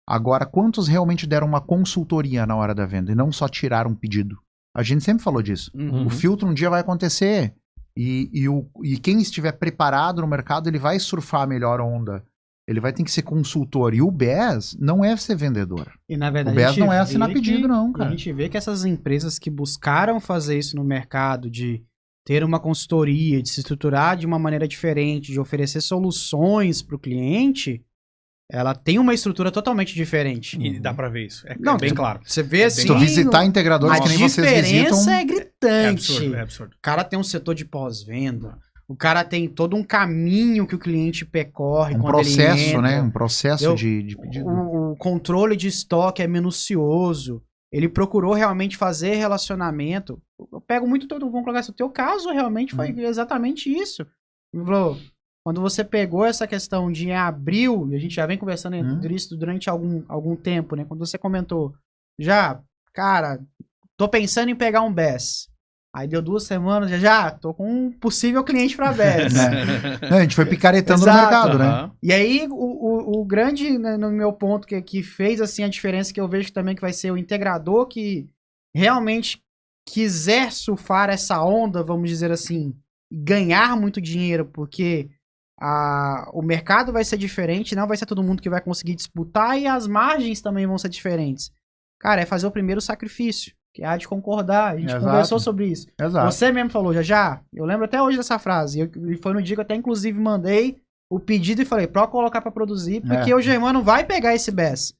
Agora, quantos realmente deram uma consultoria na hora da venda e não só tiraram um pedido? A gente sempre falou disso. O filtro um dia vai acontecer e quem estiver preparado no mercado, ele vai surfar a melhor onda. Ele vai ter que ser consultor. E o BES não é ser vendedor. E na verdade, o BES não é assinar pedido, não, cara. A gente vê que essas empresas que buscaram fazer isso no mercado, de ter uma consultoria, de se estruturar de uma maneira diferente, de oferecer soluções para o cliente, ela tem uma estrutura totalmente diferente. E dá pra ver isso. Não, bem claro. Você vê assim... Se tu visitar integradores que nem vocês visitam... A diferença é gritante. É absurdo. O cara tem um setor de pós-venda. O cara tem todo um caminho que o cliente percorre. Um processo, né? Um processo de pedido. O controle de estoque é minucioso. Ele procurou realmente fazer relacionamento. Eu pego muito todo mundo, vamos colocar assim, o teu caso realmente foi exatamente isso. Ele falou, quando você pegou essa questão de em abril, e a gente já vem conversando sobre isso durante algum tempo, né? Quando você comentou, cara, tô pensando em pegar um BES. Aí deu 2 semanas, já tô com um possível cliente para BES. A gente foi picaretando no mercado, né? E aí, o grande, né, no meu ponto, que fez assim a diferença, que eu vejo também que vai ser o integrador que realmente quiser surfar essa onda, vamos dizer assim, ganhar muito dinheiro, porque o mercado vai ser diferente, não vai ser todo mundo que vai conseguir disputar, e as margens também vão ser diferentes. Cara, é fazer o primeiro sacrifício. que há de concordar. A gente Exato. conversou sobre isso. Exato. Você mesmo falou, já. Eu lembro até hoje dessa frase. E foi no dia que eu até, inclusive, mandei o pedido e falei, pra colocar pra produzir, porque o Germano vai pegar esse BES.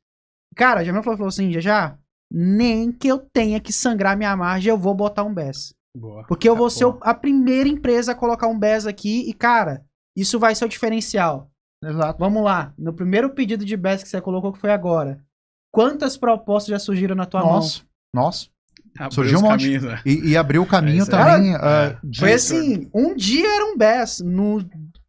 Cara, o Germano falou assim, já, nem que eu tenha que sangrar minha margem, eu vou botar um BES. Boa. Porque eu vou ser a primeira empresa a colocar um BES aqui e, cara, isso vai ser o diferencial. Exato. Vamos lá. No primeiro pedido de BES que você colocou, que foi agora, quantas propostas já surgiram na tua mão? Nossa. Abriu Surgiu os um monte. caminhos, né? E abriu o caminho isso aí. também. Foi assim, um dia era um BES.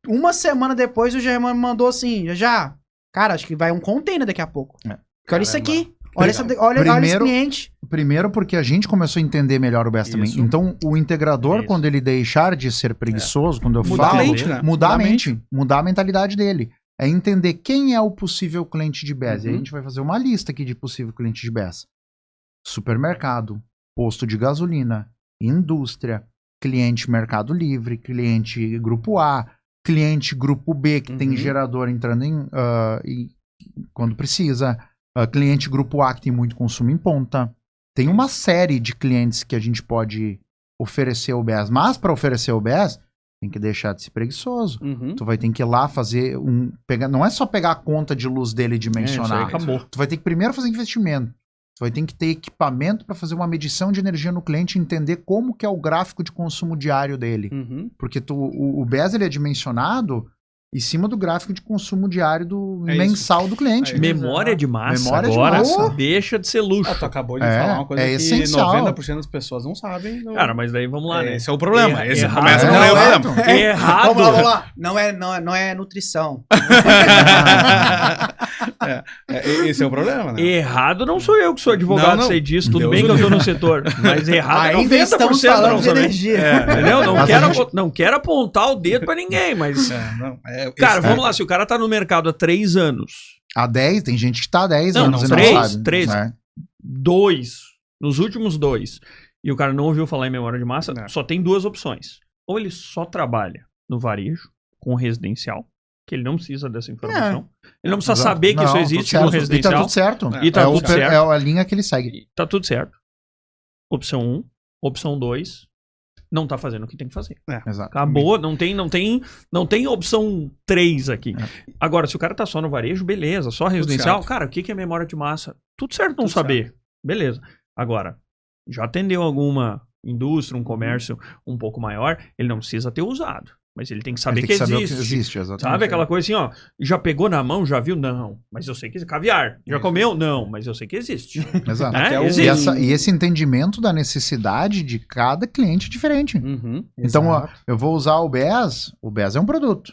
Uma semana depois o Germano mandou assim, já. Cara, acho que vai um container daqui a pouco. Porque olha isso aqui. Olha esse cliente. Primeiro porque a gente começou a entender melhor o BES também. Isso. Então, o integrador, Isso. quando ele deixar de ser preguiçoso, quando eu Mudar falo, a mente, né? mudar a mente, mudar a mentalidade dele. É entender quem é o possível cliente de BES. E aí a Uhum. gente vai fazer uma lista aqui de possível cliente de BES. Supermercado, posto de gasolina, indústria, cliente Mercado Livre, cliente Grupo A, cliente Grupo B, que tem gerador entrando quando precisa, cliente Grupo A, que tem muito consumo em ponta. Tem uma série de clientes que a gente pode oferecer o BES, mas para oferecer o BES, tem que deixar de ser preguiçoso. Uhum. Tu vai ter que ir lá fazer não é só pegar a conta de luz dele e dimensionar. isso aí acabou. Tu vai ter que primeiro fazer investimento. Tu vai ter que ter equipamento para fazer uma medição de energia no cliente e entender como que é o gráfico de consumo diário dele. Uhum. Porque o BES ele é dimensionado em cima do gráfico de consumo diário do É mensal do cliente. É isso. Memória de massa Memória de agora massa. deixa de ser luxo. Tu acabou de É, falar uma coisa é que essencial. 90% das pessoas não sabem. Cara, mas daí vamos lá, né? Esse é o problema. Esse Errado. começa com Não, o é, problema. Errado. Vamos lá. Não é nutrição. Esse é o problema, né? Errado não sou eu que sou advogado, Não. sei disso. Tudo Deus bem que eu o tô no setor. Mas errado é Ainda estamos 90% falando não de também. energia. Entendeu? Não Mas quero, a gente- não quero apontar o dedo pra ninguém, mas... Cara, vamos lá. Se o cara tá no mercado há 3 anos, Há 10, tem gente que tá há 10 Não, anos não, e não três, sabe. três. Né? 2, nos últimos 2, e o cara não ouviu falar em memória de massa, Não. só tem 2 opções. Ou ele só trabalha no varejo, com residencial, que ele não precisa dessa informação. Ele não precisa saber que isso Não, existe tudo no certo. E tá residencial. tudo certo. E tá é, tudo certo. é a linha que ele segue. E tá tudo certo. Opção 1. Opção 2. Não tá fazendo o que tem que fazer. Exato. Acabou, não tem opção 3 aqui. É. Agora, se o cara tá só no varejo, beleza, só residencial, certo. cara, o que é memória de massa? Tudo certo não Tudo saber. Beleza. Agora, já atendeu alguma indústria, um comércio um pouco maior, ele não precisa ter usado. Mas ele tem que saber Ele que tem saber o existe. que existe, exatamente. Sabe aquela coisa assim, ó, já pegou na mão, já viu? Não, mas eu sei que existe. Caviar, já comeu? Não, mas eu sei que existe. Exato. Né? Até o- Existe. E esse entendimento da necessidade de cada cliente é diferente. Uhum. Então, ó, Exato. eu vou usar o BES é um produto.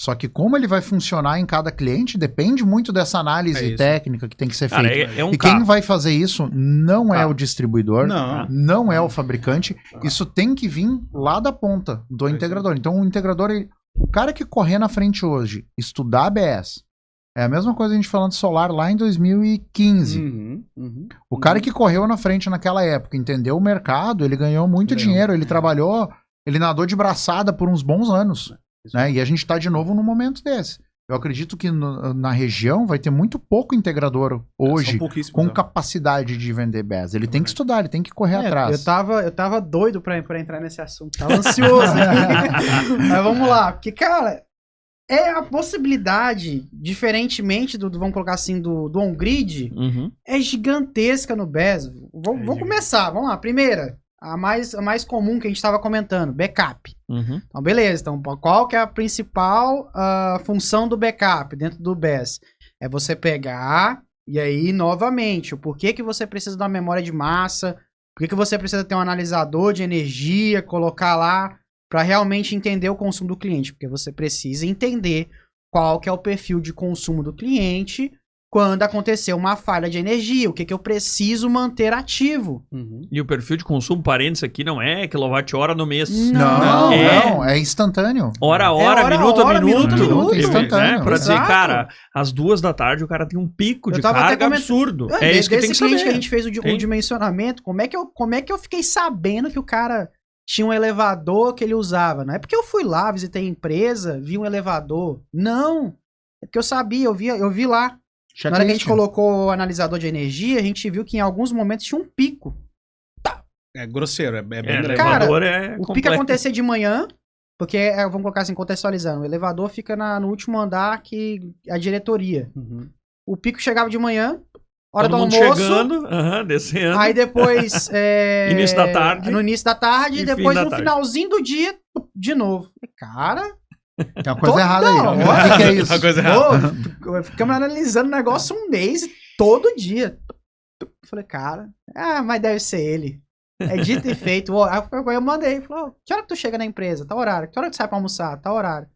Só que como ele vai funcionar em cada cliente depende muito dessa É análise isso. técnica que tem que ser Cara, feita. é um E carro. quem vai fazer isso não é Carro. o distribuidor, Não. não é o fabricante. Isso tem que vir lá da ponta do integrador. Então, o integrador, o cara que correr na frente hoje, estudar ABS, é a mesma coisa a gente falando de solar lá em 2015. Uhum. Uhum. O cara que correu na frente naquela época, entendeu o mercado, ele ganhou muito Ganhou. dinheiro, ele trabalhou, ele nadou de braçada por uns bons anos. Né? E a gente está de novo num momento desse. Eu acredito que na região vai ter muito pouco integrador hoje São pouquíssimos, com né? capacidade de vender BES. Ele tem que estudar, ele tem que correr atrás. Eu tava doido pra entrar nesse assunto. Tava ansioso. Mas vamos lá. Porque, cara, é a possibilidade, diferentemente vamos colocar assim, do on-grid, Uhum. é gigantesca no BES. Vamos começar. Vamos lá. Primeira, a mais comum que a gente estava comentando, backup. Uhum. Então, beleza. Então, qual que é a principal função do backup dentro do BES? É você pegar e aí, novamente, o porquê que você precisa de uma memória de massa, por que você precisa ter um analisador de energia, colocar lá para realmente entender o consumo do cliente. Porque você precisa entender qual que é o perfil de consumo do cliente quando acontecer uma falha de energia, o que eu preciso manter ativo. Uhum. E o perfil de consumo, parênteses aqui, não é quilowatt-hora no mês. Não, é instantâneo. Hora a hora, minuto a minuto. minuto, instantâneo. Pra dizer, Exato. cara, às 2 da tarde o cara tem um pico Eu de tava até carga comentando- absurdo. É isso que tem que Desse cliente saber. que a gente fez o Tem. dimensionamento, como é que eu fiquei sabendo que o cara tinha um elevador que ele usava? Não é porque eu fui lá, visitei a empresa, vi um elevador. Não. É porque eu sabia, eu vi lá. Na hora que a gente colocou o analisador de energia, a gente viu que em alguns momentos tinha um pico É grosseiro, é bem grande. Cara, elevador O é pico complexo. acontecer de manhã, porque, vamos colocar assim, contextualizando, o elevador fica no último andar que é a diretoria. Uhum. O pico chegava de manhã, hora Todo do mundo almoço, chegando, descendo. aí depois... Início da tarde. No início da tarde, E e fim depois da no tarde. finalzinho do dia, de novo. Cara, Tem uma coisa Toda errada aí. hora. O que é isso? Uma coisa errada. ficamos analisando o negócio um mês, todo dia. Falei, cara, mas deve ser ele. É dito e feito. Aí eu mandei, falou, que hora que tu chega na empresa? Tá horário. Que hora que tu sai pra almoçar? Tá horário.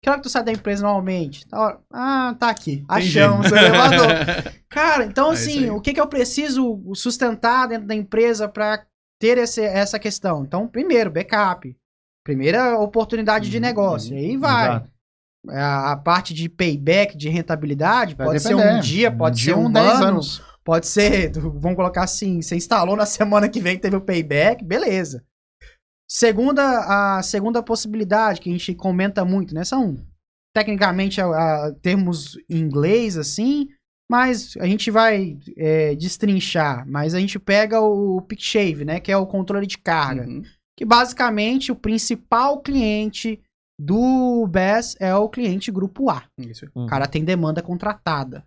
Que hora que tu sai da empresa normalmente? Tá hora... tá aqui. Achamos o elevador. Cara, então É isso assim, aí. o que eu preciso sustentar dentro da empresa pra ter essa questão? Então, primeiro, backup. Primeira oportunidade de negócio. E aí vai. Exato. A parte de payback, de rentabilidade, Vai pode ser depender. um dia, pode ser um 10 ano, anos. pode ser, vamos colocar assim, você instalou na semana que vem, teve o payback, beleza. A segunda possibilidade que a gente comenta muito, né, são tecnicamente termos em inglês, assim, mas a gente vai destrinchar, mas a gente pega o peak shave, né, que é o controle de carga, Uhum. que basicamente o principal cliente do BES é o cliente grupo A. Isso. O cara tem demanda contratada.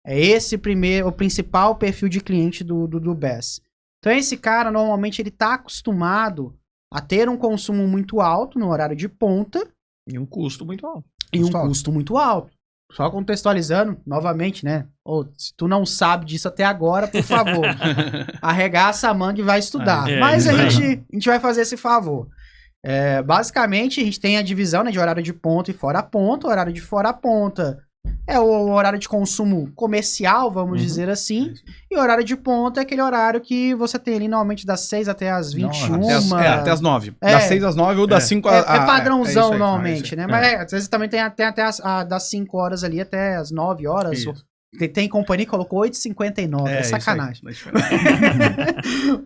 É esse o principal perfil de cliente do BES. Então esse cara, normalmente, ele tá acostumado a ter um consumo muito alto no horário de ponta E um custo muito alto. e um Custo alto. custo muito alto. Só contextualizando, novamente, né? Se tu não sabe disso até agora, por favor, arregaça a manga e vai estudar. Mas a isso aí. gente vai fazer esse favor. Basicamente, a gente tem a divisão, né, de horário de ponta e fora ponta. O horário de fora ponta é o horário de consumo comercial, vamos dizer assim. E o horário de ponta é aquele horário que você tem ali normalmente das 6 até as 21. Até as 9. Das 6 às 9 ou das 5 É às... padrãozão isso aí, normalmente, isso aí. né? Mas às vezes também tem até das 5 horas ali até as 9 horas. Isso. Tem companhia que colocou 8h59. É isso aí, sacanagem. não é diferente.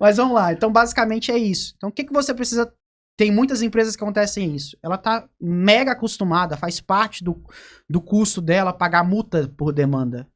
Mas vamos lá. Então, basicamente é isso. Então, o que você precisa... Tem muitas empresas que acontecem isso. Ela tá mega acostumada, faz parte do custo dela pagar multa por demanda.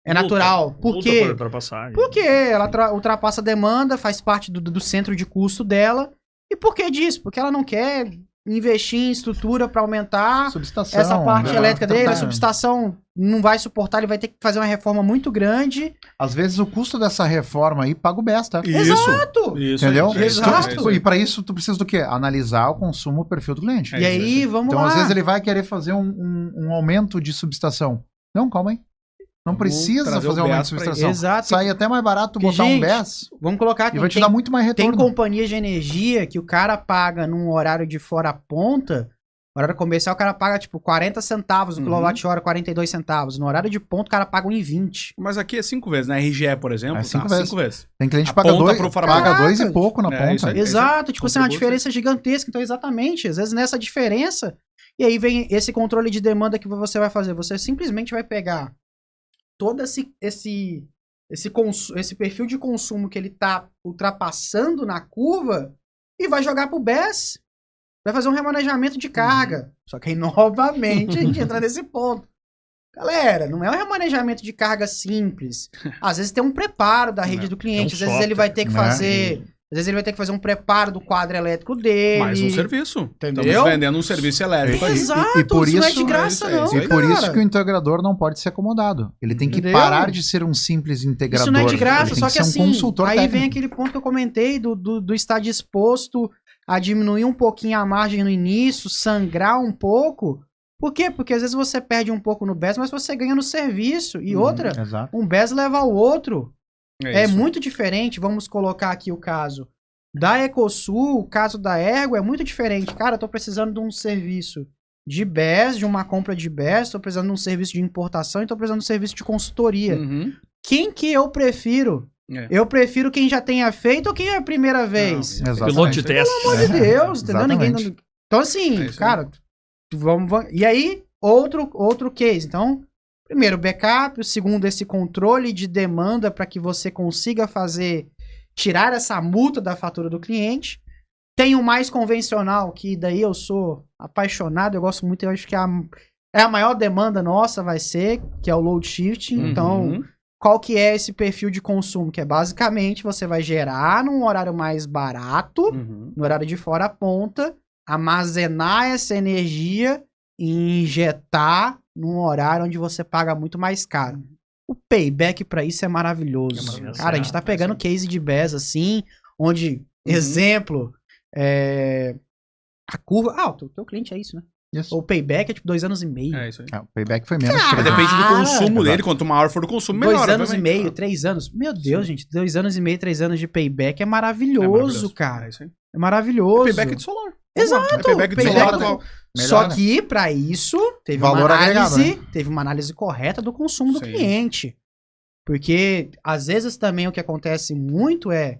É natural. Por Multa quê? por ultrapassagem. Porque ela ultrapassa a demanda, faz parte do centro de custo dela. E por que disso? Porque ela não quer investir em estrutura para aumentar Subestação. essa parte né? elétrica dele. A Tá. subestação não vai suportar, ele vai ter que fazer uma reforma muito grande. Às vezes o custo dessa reforma aí paga o BES, tá? Exato! Isso. Entendeu? É isso, Exato. é isso aí. E para isso tu precisa do quê? Analisar o consumo, o perfil do cliente. E aí, vamos Então, lá. às vezes, ele vai querer fazer um aumento de subestação. Não, calma aí. Não precisa trazer fazer o um aumento BES de pra subestação. Exato. Sai até mais barato tu Porque, botar um gente, BES Vamos colocar e aqui. vai te dar muito mais Tem retorno. companhias de energia que o cara paga num horário de fora ponta. Horário comercial, o cara paga tipo 40 centavos no quilowatt-hora, 42 centavos. No horário de ponto, o cara paga 1,20. Mas aqui é 5 vezes, né? RGE, por exemplo, É 5 tá? vezes. 5 vezes. Tem cliente que A paga ponta dois, pro fora paga ponta. 2 e pouco na É, isso ponta. aí. Exato, tipo, assim, é uma Contribui, diferença gigantesca. Então, exatamente, às vezes nessa diferença. E aí vem esse controle de demanda que você vai fazer. Você simplesmente vai pegar todo esse perfil de consumo que ele tá ultrapassando na curva e vai jogar pro BES. Vai fazer um remanejamento de carga. Só que aí, novamente, a gente entra nesse ponto. Galera, não é um remanejamento de carga simples. Às vezes tem um preparo da rede do cliente. Às vezes ele vai ter que fazer... Às vezes ele vai ter que fazer um preparo do quadro elétrico dele. Mais um serviço. Entendeu? Estamos vendendo um serviço elétrico aí. Exato, E por isso não é isso- de graça, é isso aí, não, isso aí. E por cara. isso que o integrador não pode ser acomodado. Ele tem que Entendeu? parar de ser um simples integrador. Isso não é de Ele graça, tem só que ser assim, um consultor aí técnico. vem aquele ponto que eu comentei do estar disposto a diminuir um pouquinho a margem no início, sangrar um pouco. Por quê? Porque às vezes você perde um pouco no BES, mas você ganha no serviço. E outra, Exato. um BES leva ao outro. É isso. muito diferente, vamos colocar aqui o caso da Ecosul, o caso da Ergo é muito diferente. Cara, eu tô precisando de um serviço de BES, de uma compra de BES, tô precisando de um serviço de importação e tô precisando de um serviço de consultoria. Uhum. Quem que eu prefiro? É. Eu prefiro quem já tenha feito ou quem é a primeira vez? Não, Exatamente. Piloto de teste. Pelo amor de Deus, entendeu? Exatamente. Ninguém. Então, assim, É isso aí. cara, vamos. E aí, outro case. Então, primeiro, backup. O segundo, esse controle de demanda para que você consiga tirar essa multa da fatura do cliente. Tem o mais convencional, que daí eu sou apaixonado, eu gosto muito, eu acho que é a maior demanda nossa vai ser, que é o load shifting. Uhum. Então, qual que é esse perfil de consumo? Que é basicamente você vai gerar num horário mais barato, Uhum. no horário de fora a ponta, armazenar essa energia e injetar num horário onde você paga muito mais caro. O payback pra isso é maravilhoso. É maravilhoso. Cara, a gente tá pegando case de BES assim, onde, exemplo, a curva... Ah, o teu cliente é isso, né? Isso. O payback é tipo 2 anos e meio. É isso aí. O payback foi menos. Cara, que Depende do Cara, consumo dele, exato. quanto maior for o consumo, 2 melhor. anos e obviamente. meio, 3 anos. Meu Deus, gente, 2 anos e meio, 3 anos de payback é maravilhoso, cara. É isso aí. É maravilhoso. Payback de solar. Exato. É payback de Payback solar do- atual. Melhor, Só né? que, pra isso, teve Valor uma agregado, análise, teve uma análise correta do consumo do Sim. cliente. Porque, às vezes, também o que acontece muito é,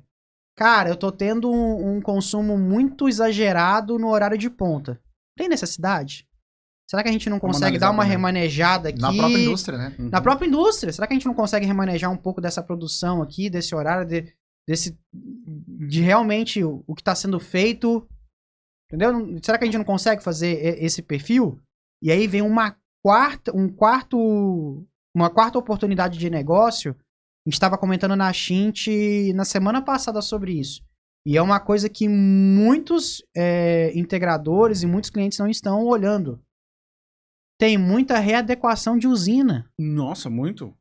cara, eu tô tendo um consumo muito exagerado no horário de ponta. Tem necessidade? Será que a gente não Vamos consegue analisar dar uma primeiro. remanejada aqui? Na própria indústria, né? Uhum. Na própria indústria. Será que a gente não consegue remanejar um pouco dessa produção aqui, desse horário, de realmente o que está sendo feito? Entendeu? Será que a gente não consegue fazer esse perfil? E aí vem uma quarta oportunidade de negócio. A gente estava comentando na Shint na semana passada sobre isso. E é uma coisa que muitos integradores e muitos clientes não estão olhando. Tem muita readequação de usina. Nossa, muito.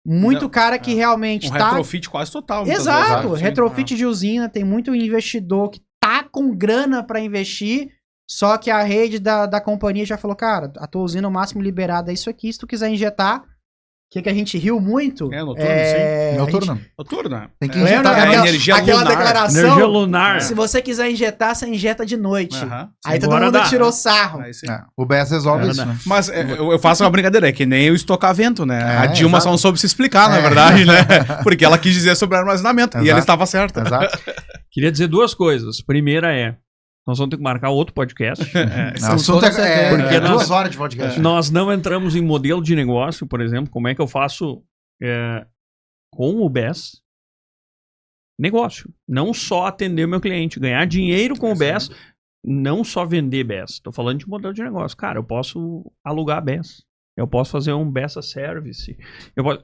Muito Não, cara que realmente Um tá... retrofit quase total. muitas Exato, vezes. retrofit de usina, tem muito investidor que tá com grana para investir, só que a rede da companhia já falou, cara, a tua usina o máximo liberada é isso aqui, se tu quiser injetar, que a gente riu muito. É, noturno, sim. Noturno. Noturno. Tem que Lembra injetar a aquela, energia aquela lunar. declaração? Energia lunar. Se você quiser injetar, você injeta de noite. Aham. Aí todo Agora mundo dá. tirou sarro. É isso aí. É, o BS resolve É, isso, né? né? Mas eu faço uma brincadeira, é que nem eu estocar vento, né? A É, Dilma exato. só não soube se explicar, na É. verdade, né? Porque ela quis dizer sobre armazenamento. E Exato. ela estava certa. Exato. Queria dizer duas coisas. Primeira é, nós vamos ter que marcar outro podcast. O Com assunto toda é certeza. Porque nós- 2 horas de podcast. Nós não entramos em modelo de negócio, por exemplo, como é que eu faço com o BES negócio. Não só atender o meu cliente, ganhar dinheiro com o BES, não só vender BES. Estou falando de modelo de negócio. Cara, eu posso alugar BES. Eu posso fazer um BES a service.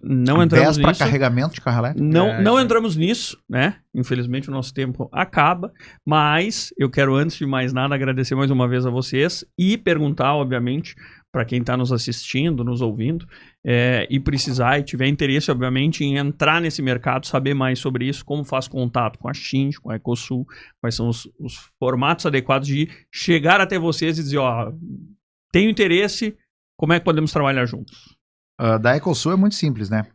Não entramos 10 para nisso. carregamento de carro elétrico. Não entramos nisso, né? Infelizmente o nosso tempo acaba, mas eu quero, antes de mais nada, agradecer mais uma vez a vocês e perguntar, obviamente, para quem está nos assistindo, nos ouvindo, e precisar e tiver interesse, obviamente, em entrar nesse mercado, saber mais sobre isso, como faz contato com a Shint, com a Ecosul, quais são os formatos adequados de chegar até vocês e dizer, ó, tenho interesse, como é que podemos trabalhar juntos? Da Ecosul é muito simples, né?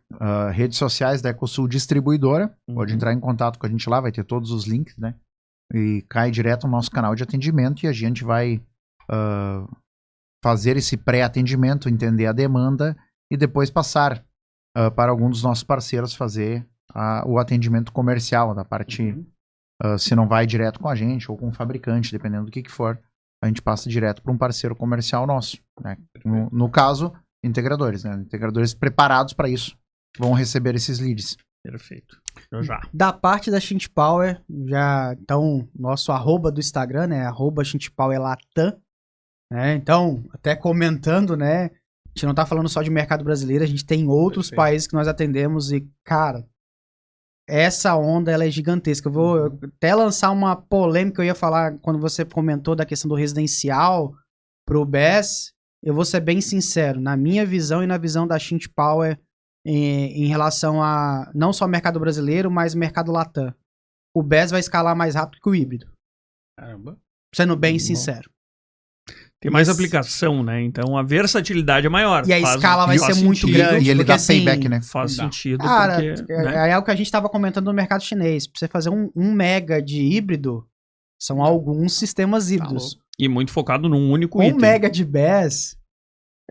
Redes sociais da Ecosul Distribuidora. Pode Uhum. entrar em contato com a gente lá, vai ter todos os links, né? E cai direto no nosso canal de atendimento e a gente vai fazer esse pré-atendimento, entender a demanda e depois passar para algum dos nossos parceiros fazer o atendimento comercial da parte, se não vai direto com a gente ou com o fabricante, dependendo do que for, a gente passa direto para um parceiro comercial nosso, né? No caso, integradores, né? Integradores preparados para isso vão receber esses leads. Perfeito. Eu já. Da parte da Shint Power, já, então, nosso @ do Instagram, né, @ShintPowerLatam, né, então, até comentando, né, a gente não tá falando só de mercado brasileiro, a gente tem outros Perfeito. países que nós atendemos e, cara, essa onda, ela é gigantesca. Eu vou até lançar uma polêmica, eu ia falar, quando você comentou da questão do residencial pro BES, eu vou ser bem sincero, na minha visão e na visão da Shint Power, em relação a não só mercado brasileiro, mas mercado Latam. O BES vai escalar mais rápido que o híbrido. Caramba. Sendo bem Bom. sincero. Tem mais Esse- aplicação, né? Então a versatilidade é maior. E a escala vai faz ser muito sentido, grande. E ele porque, dá assim, payback, né? Faz Dá. sentido, Cara, porque... né? é o que a gente estava comentando no mercado chinês. Pra você fazer um mega de híbrido, são alguns sistemas híbridos. E muito focado num único Um item. mega de BES,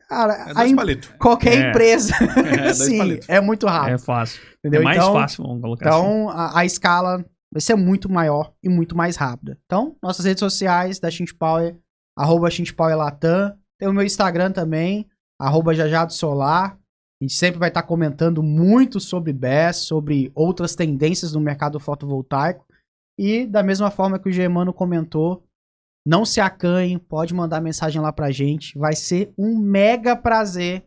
cara, É 2 palitos. qualquer É. empresa, dois sim, palitos. é muito rápido. É fácil. Entendeu? É mais Então, fácil, vamos colocar assim. Então, a escala vai ser muito maior e muito mais rápida. Então, nossas redes sociais da Shint Power, @ShintPowerLatam. Tem o meu Instagram também, @JajadoSolar. A gente sempre vai estar comentando muito sobre BES, sobre outras tendências no mercado fotovoltaico. E da mesma forma que o Germano comentou, não se acanhe, pode mandar mensagem lá pra gente. Vai ser um mega prazer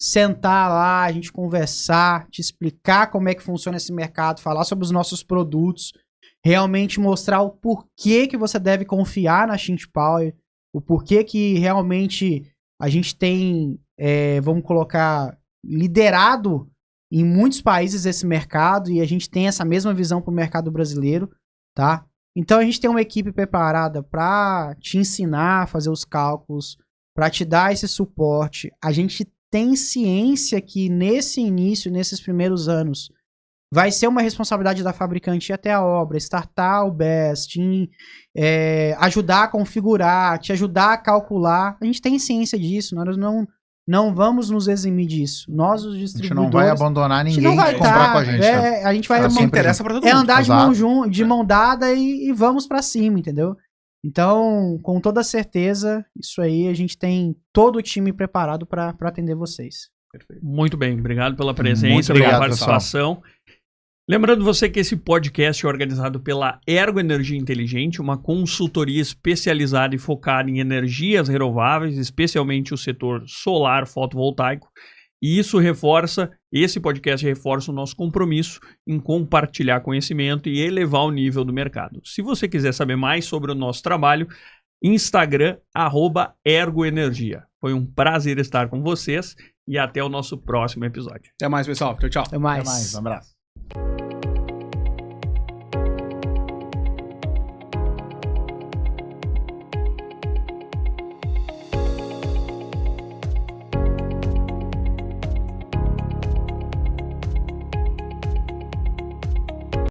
sentar lá, a gente conversar, te explicar como é que funciona esse mercado, falar sobre os nossos produtos, realmente mostrar o porquê que você deve confiar na Tint Power, o porquê que realmente a gente tem, vamos colocar, liderado em muitos países esse mercado e a gente tem essa mesma visão para o mercado brasileiro, tá? Então a gente tem uma equipe preparada para te ensinar a fazer os cálculos, para te dar esse suporte. A gente tem ciência que nesse início, nesses primeiros anos, vai ser uma responsabilidade da fabricante ir até a obra, startar o BES, te ajudar a configurar, te ajudar a calcular. A gente tem ciência disso, nós não vamos nos eximir disso. Nós, os distribuidores... A gente não vai abandonar ninguém vai de comprar com a gente. A gente vai... interessa pra todo mundo. Andar de mão dada e vamos pra cima, entendeu? Então, com toda certeza, isso aí, a gente tem todo o time preparado para atender vocês. Perfeito. Muito bem, obrigado pela presença, Muito obrigado, pela participação. Lembrando você que esse podcast é organizado pela Ergo Energia Inteligente, uma consultoria especializada e focada em energias renováveis, especialmente o setor solar fotovoltaico. E esse podcast reforça o nosso compromisso em compartilhar conhecimento e elevar o nível do mercado. Se você quiser saber mais sobre o nosso trabalho, Instagram, @ergoenergia. Foi um prazer estar com vocês e até o nosso próximo episódio. Até mais, pessoal. Tchau, tchau. Até mais. Até mais. Um abraço.